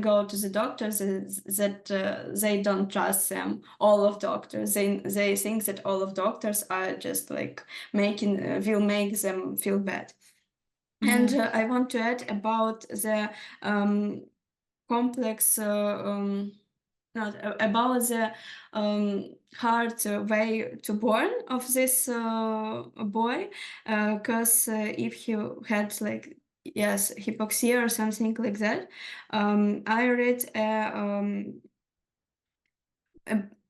go to the doctors that they don't trust them. All of doctors, they think that all of doctors are just like will make them feel bad. And I want to add about the complex about the hard way to born of this boy, because if he had like hypoxia or something like that, I read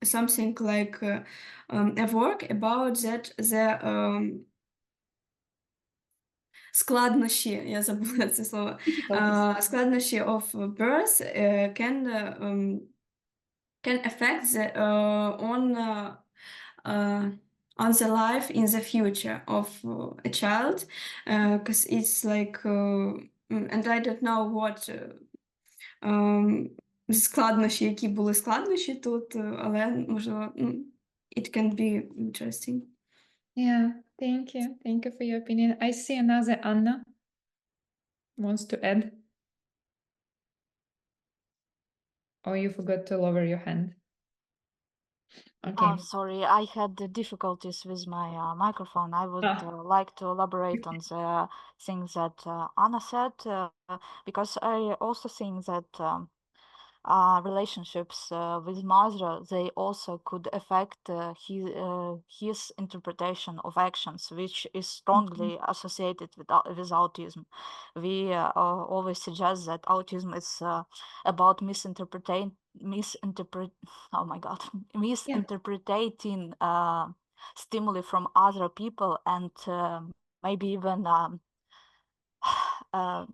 something like a work about that the складнощі, я забула це слово, складнощі of birth can affect on the life in the future of a child, because it's like and I don't know what складнощі, які були складнощі тут, але можливо it can be interesting. Yeah, thank you. Thank you for your opinion. I see another Anna wants to add. Or you forgot to lower your hand. Okay. Oh, sorry, I had the difficulties with my microphone. I would like to elaborate on the things that Anna said, because I also think that relationships with mother, they also could affect his interpretation of actions, which is strongly associated with autism. We always suggest that autism is about misinterpreting stimuli from other people, and maybe even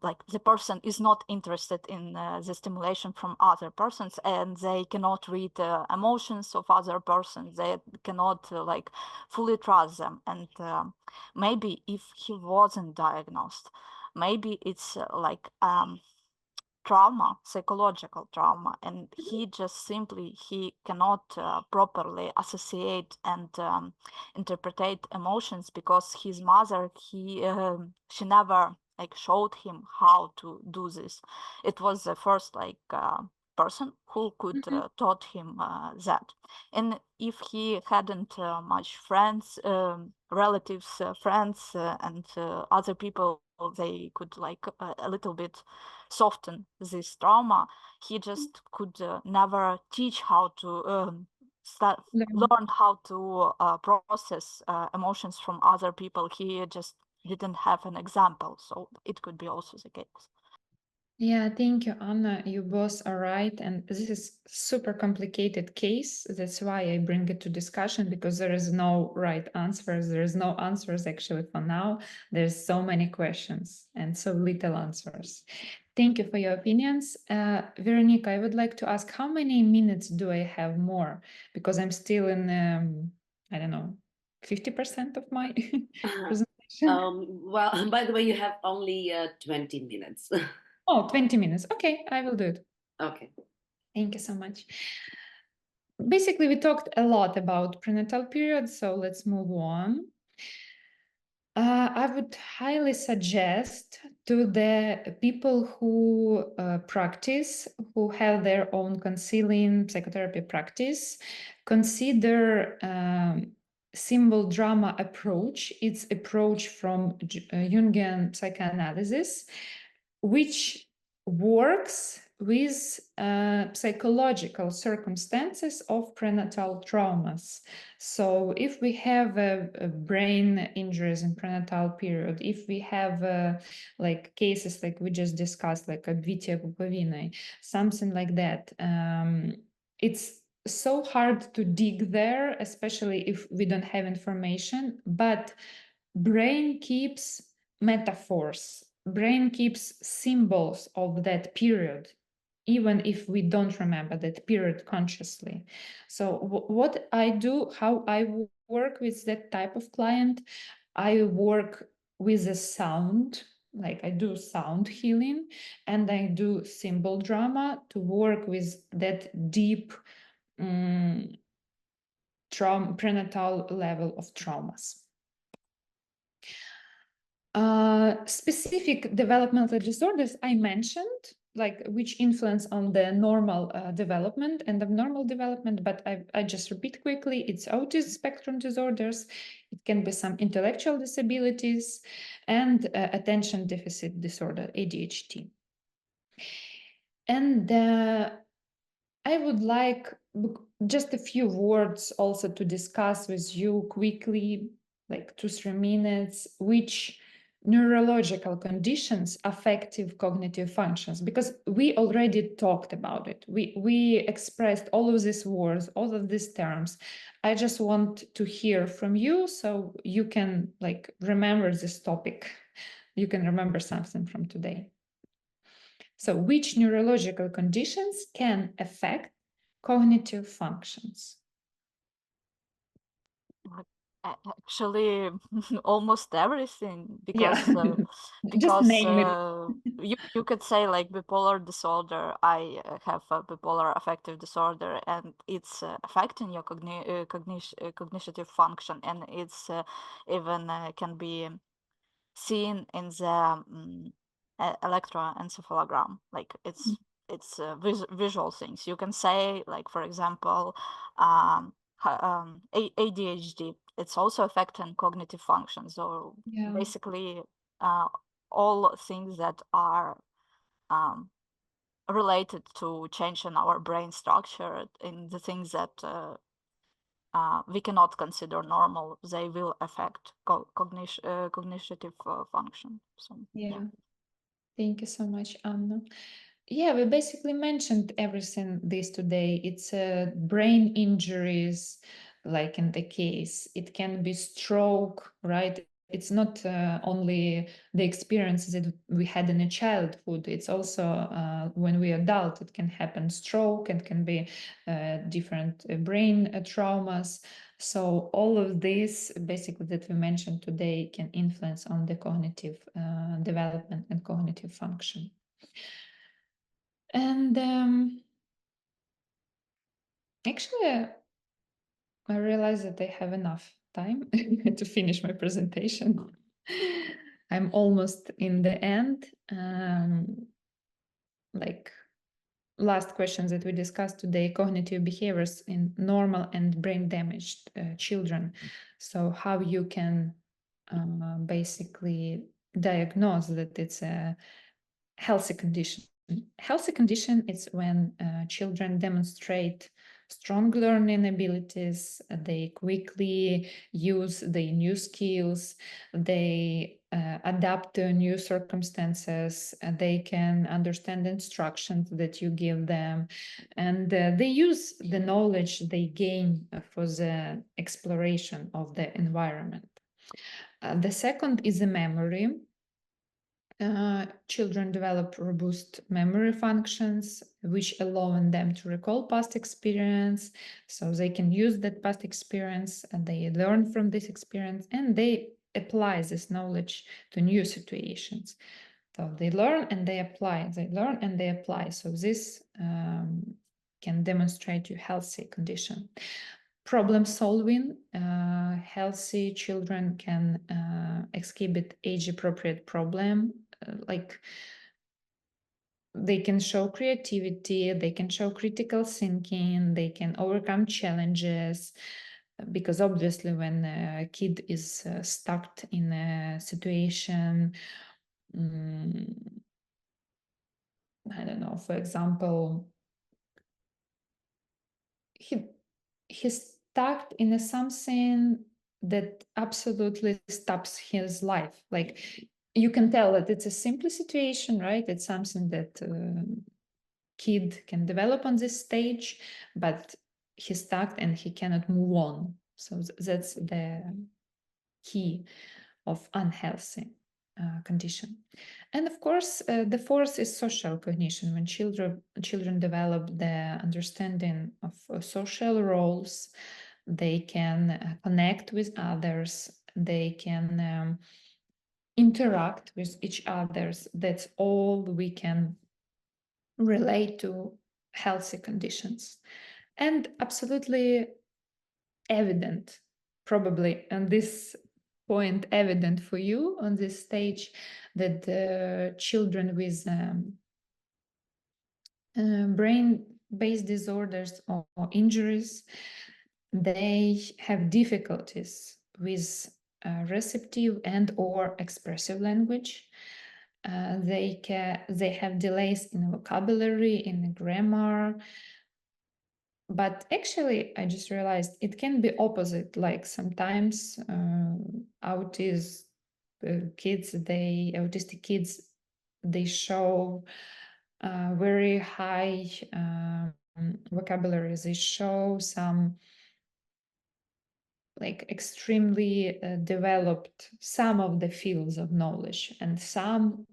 like the person is not interested in the stimulation from other persons, and they cannot read emotions of other persons. They cannot like fully trust them. And maybe if he wasn't diagnosed, maybe it's like trauma, psychological trauma, and he just simply cannot properly associate and interpret emotions, because his mother she never like showed him how to do this. It was the first like person who could taught him that. And if he hadn't much friends, relatives, friends, and other people, they could like a little bit soften this trauma, he just could never teach how to learn how to process emotions from other people. He just didn't have an example, so it could be also the case. Yeah, thank you, Anna. You both are right, and this is super complicated case. That's why I bring it to discussion, because there is no right answers. There is no answers actually for now. There's so many questions and so little answers. Thank you for your opinions. Veronica, I would like to ask, how many minutes do I have more? Because I'm still in, I don't know, 50% of my presentation. Well, by the way, you have only 20 minutes. Oh, 20 minutes. Okay, I will do it. Okay. Thank you so much. Basically, we talked a lot about prenatal period, so let's move on. I would highly suggest to the people who practice, who have their own counseling psychotherapy practice, consider symbol drama approach. It's approach from Jungian psychoanalysis, which works with psychological circumstances of prenatal traumas. So if we have a brain injuries in prenatal period, if we have like cases like we just discussed, like obvitia pupavinae, something like that, it's so hard to dig there, especially if we don't have information, but brain keeps metaphors, brain keeps symbols of that period, even if we don't remember that period consciously. So what I do, how I work with that type of client, I work with the sound, like I do sound healing, and I do symbol drama to work with that deep prenatal level of traumas. Specific developmental disorders I mentioned, like which influence on the normal development and abnormal development, but I just repeat quickly, it's autism spectrum disorders, it can be some intellectual disabilities, and attention deficit disorder, ADHD. And I would like just a few words also to discuss with you quickly, like 2-3 minutes, which neurological conditions affective cognitive functions, because we already talked about it. We expressed all of these words, all of these terms. I just want to hear from you so you can like remember this topic. You can remember something from today. So which neurological conditions can affect cognitive functions? Actually, almost everything, because Just name it. You could say like bipolar disorder. I have a bipolar affective disorder, and it's affecting your cognitive function, and it's even can be seen in the electroencephalogram. Like it's visual things. You can say, like, for example, ADHD. It's also affecting cognitive function. So basically, all things that are related to changing our brain structure, in the things that we cannot consider normal, they will affect cognitive function. So yeah. Thank you so much, Anna. Yeah, we basically mentioned everything this today. It's brain injuries, like in the case. It can be stroke, right? It's not only the experiences that we had in a childhood. It's also when we adult, it can happen stroke, and can be different brain traumas. So all of this basically that we mentioned today can influence on the cognitive development and cognitive function. And actually, I realize that I have enough time to finish my presentation. I'm almost in the end. Like last questions that we discussed today, cognitive behaviors in normal and brain damaged children. So how you can basically diagnose that it's a healthy condition. Healthy condition is when children demonstrate strong learning abilities, they quickly use the new skills, they adapt to new circumstances, they can understand instructions that you give them, and they use the knowledge they gain for the exploration of the environment. The second is the memory. Children develop robust memory functions, which allow them to recall past experience, so they can use that past experience, and they learn from this experience, and they apply this knowledge to new situations. So they learn and they apply, they learn and they apply. So this can demonstrate a healthy condition. Problem solving, healthy children can exhibit age-appropriate problem, like they can show creativity, they can show critical thinking, they can overcome challenges, because obviously when a kid is stuck in a situation, I don't know, for example, he's stuck in something that absolutely stops his life. Like, you can tell that it's a simple situation, right? It's something that kid can develop on this stage, but he's stuck and he cannot move on. So that's the key of unhealthy condition. And of course, the fourth is social cognition. When children develop the understanding of social roles, they can connect with others, they can interact with each others. That's all we can relate to healthy conditions. And absolutely evident, probably, and this point evident for you on this stage, that children with brain-based disorders or injuries, they have difficulties with receptive and or expressive language. They have delays in vocabulary, in grammar. But actually, I just realized it can be opposite. Like sometimes autistic kids, they show very high vocabulary. They show some like extremely developed some of the fields of knowledge, and some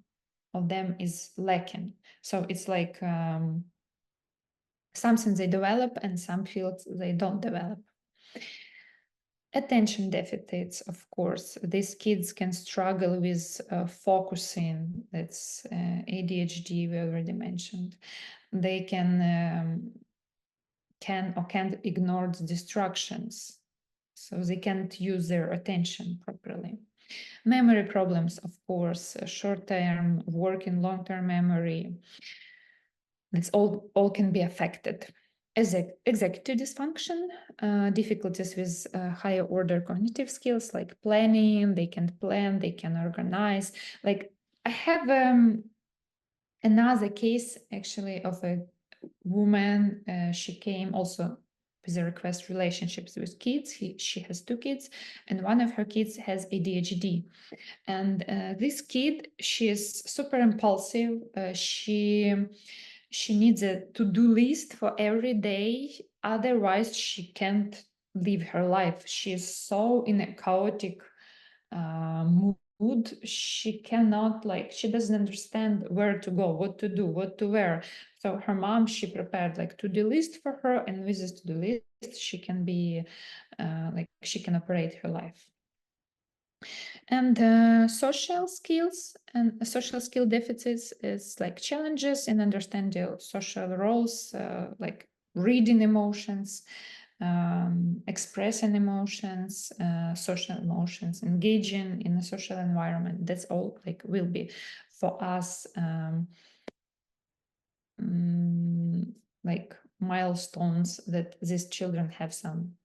of them is lacking. So it's like something they develop and some fields they don't develop. Attention deficits, of course. These kids can struggle with focusing. That's ADHD, we already mentioned. They can or can't ignore the distractions. So they can't use their attention properly. Memory problems, of course, short-term, working, long-term memory. That's all can be affected. Executive dysfunction, difficulties with higher order cognitive skills like planning. They can plan, they can organize. Like, I have another case actually of a woman. She came also with a request relationships with kids. She has 2 kids, and one of her kids has ADHD. And this kid, she is super impulsive. She needs a to-do list for every day. Otherwise, she can't live her life. She is so in a chaotic mood. She cannot, like, she doesn't understand where to go, what to do, what to wear. So her mom, she prepared like to-do list for her, and with this to-do list, she can be like, she can operate her life. And social skills and social skill deficits is like challenges in understanding social roles, like reading emotions, expressing emotions, social emotions, engaging in a social environment. That's all like will be for us like milestones that these children have some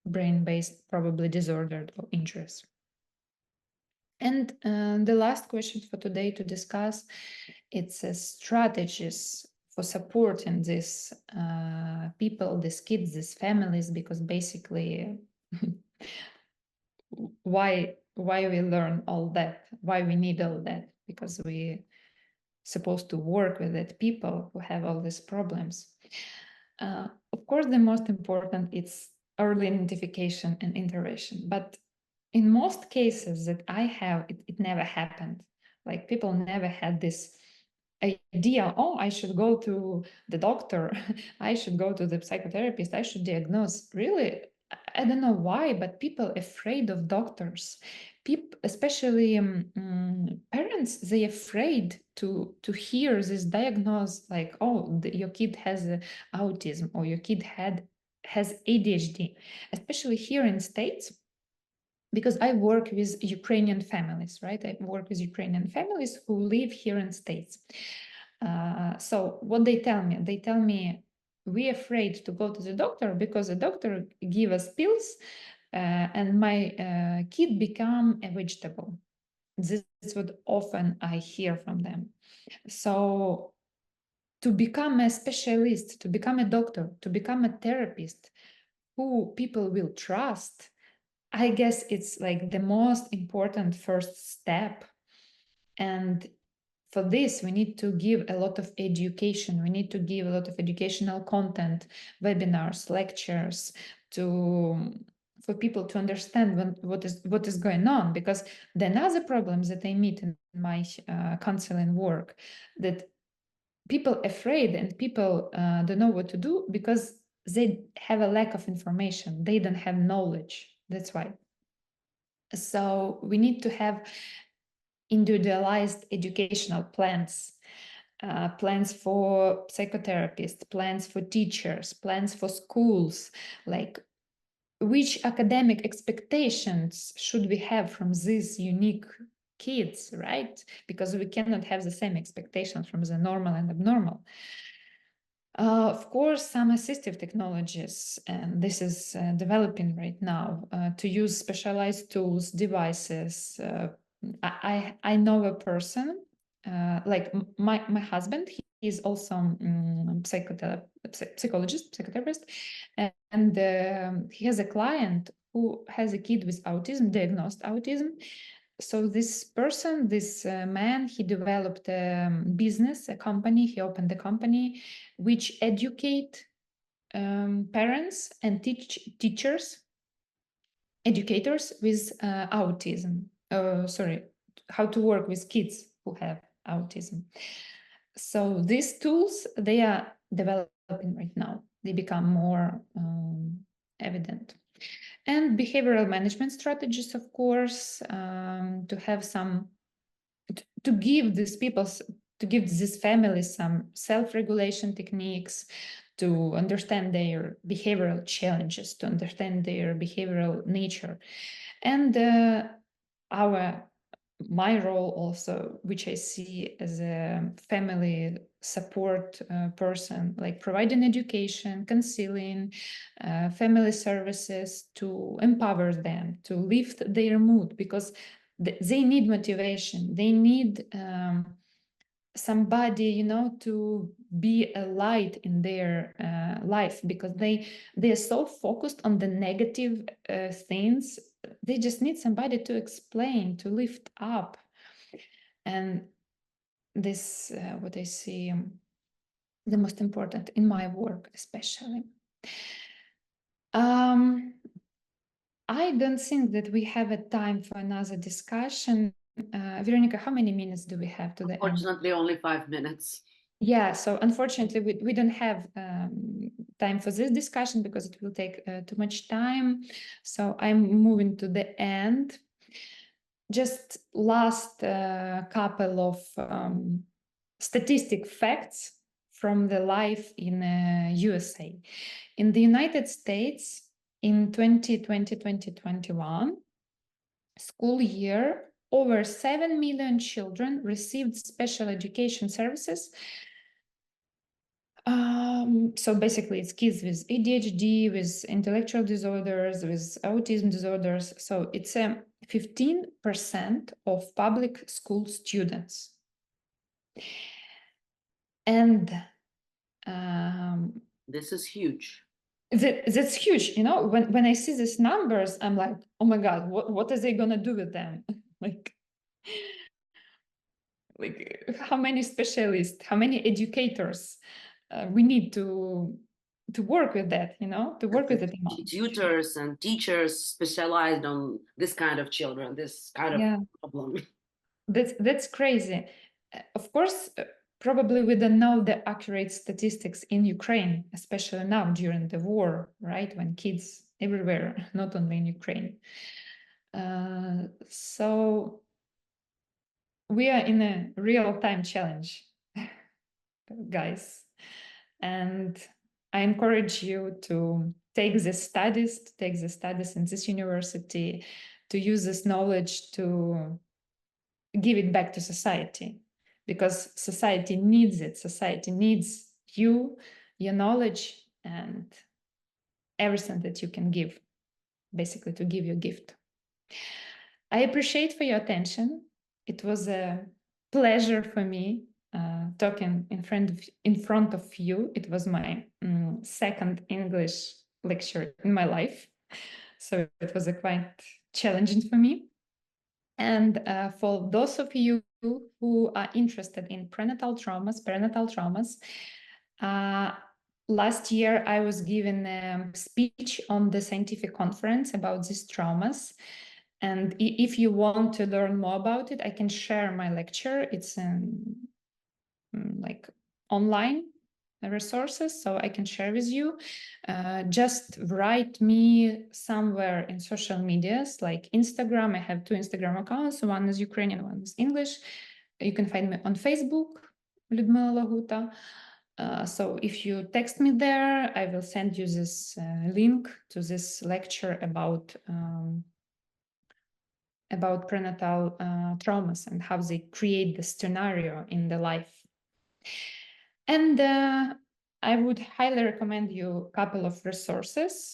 brain-based probably disordered or injuries. And the last question for today to discuss, it's strategies for supporting these people, these kids, these families, because basically why we learn all that, why we need all that, because we supposed to work with that people who have all these problems. Of course, the most important is early identification and intervention, but in most cases that I have, it never happened. Like, people never had this idea, oh, I should go to the doctor, I should go to the psychotherapist, I should diagnose. Really, I don't know why, but people afraid of doctors. People, especially parents, they afraid to hear this diagnosis, like, oh, your kid has autism, or your kid has ADHD, especially here in States. Because I work with Ukrainian families, right? I work with Ukrainian families who live here in States. So what they tell me, we're afraid to go to the doctor because the doctor give us pills and my kid become a vegetable. This is what often I hear from them. So to become a specialist, to become a doctor, to become a therapist who people will trust, I guess it's like the most important first step. And for this, we need to give a lot of education. We need to give a lot of educational content, webinars, lectures, for people to understand what is going on. Because the another problems that I meet in my counseling work, that people afraid and people don't know what to do because they have a lack of information. They don't have knowledge. That's why. So we need to have individualized educational plans, plans for psychotherapists, plans for teachers, plans for schools, like which academic expectations should we have from these unique kids, right? Because we cannot have the same expectations from the normal and abnormal. Of course, some assistive technologies, and this is developing right now, to use specialized tools, devices. I know a person, like my husband, he is also psychologist, psychotherapist, and he has a client who has a kid with autism, diagnosed autism. So this person, this man, he developed a business, a company. He opened a company which educate parents and teachers, educators with autism. Sorry, how to work with kids who have autism. So these tools, they are developing right now. They become more evident. And behavioral management strategies, of course, to have some, to give these people, to give these families some self-regulation techniques, to understand their behavioral challenges, to understand their behavioral nature. And my role also, which I see as a family support person, like providing education, counseling, family services to empower them, to lift their mood, because they need motivation. They need somebody, you know, to be a light in their life, because they are so focused on the negative things. They just need somebody to explain, to lift up. And this what I see the most important in my work, especially. I don't think that we have a time for another discussion. Veronica, how many minutes do we have to the end? Unfortunately, only 5 minutes. Yeah, so unfortunately, we don't have time for this discussion because it will take too much time. So I'm moving to the end. Just last couple of statistic facts from the life in USA. In the United States, in 2020-2021 school year, over 7 million children received special education services. So basically it's kids with ADHD, with intellectual disorders, with autism disorders. So it's 15% of public school students. And this is huge. That's huge. You know, when I see these numbers, I'm like, oh my God, what are they gonna do with them? like how many specialists, how many educators we need to work with that, you know, to work with it. Tutors and teachers specialized on this kind of children, this kind of problem. That's crazy. Of course, probably we don't know the accurate statistics in Ukraine, especially now during the war, right? When kids everywhere, not only in Ukraine. So we are in a real-time challenge, guys. And I encourage you to take the studies in this university, to use this knowledge to give it back to society, because society needs it. Society needs you, your knowledge, and everything that you can give, basically to give your gift. I appreciate for your attention. It was a pleasure for me talking in front of you. It was my second English lecture in my life, so it was quite challenging for me. And for those of you who are interested in perinatal traumas, last year I was given a speech on the scientific conference about these traumas. And if you want to learn more about it, I can share my lecture. It's like online resources, so I can share with you. Just write me somewhere in social medias like Instagram. I have 2 Instagram accounts. One is Ukrainian, one is English. You can find me on Facebook, Lyudmila Laguta. So if you text me there, I will send you this link to this lecture about prenatal traumas and how they create the scenario in the life. And I would highly recommend you a couple of resources.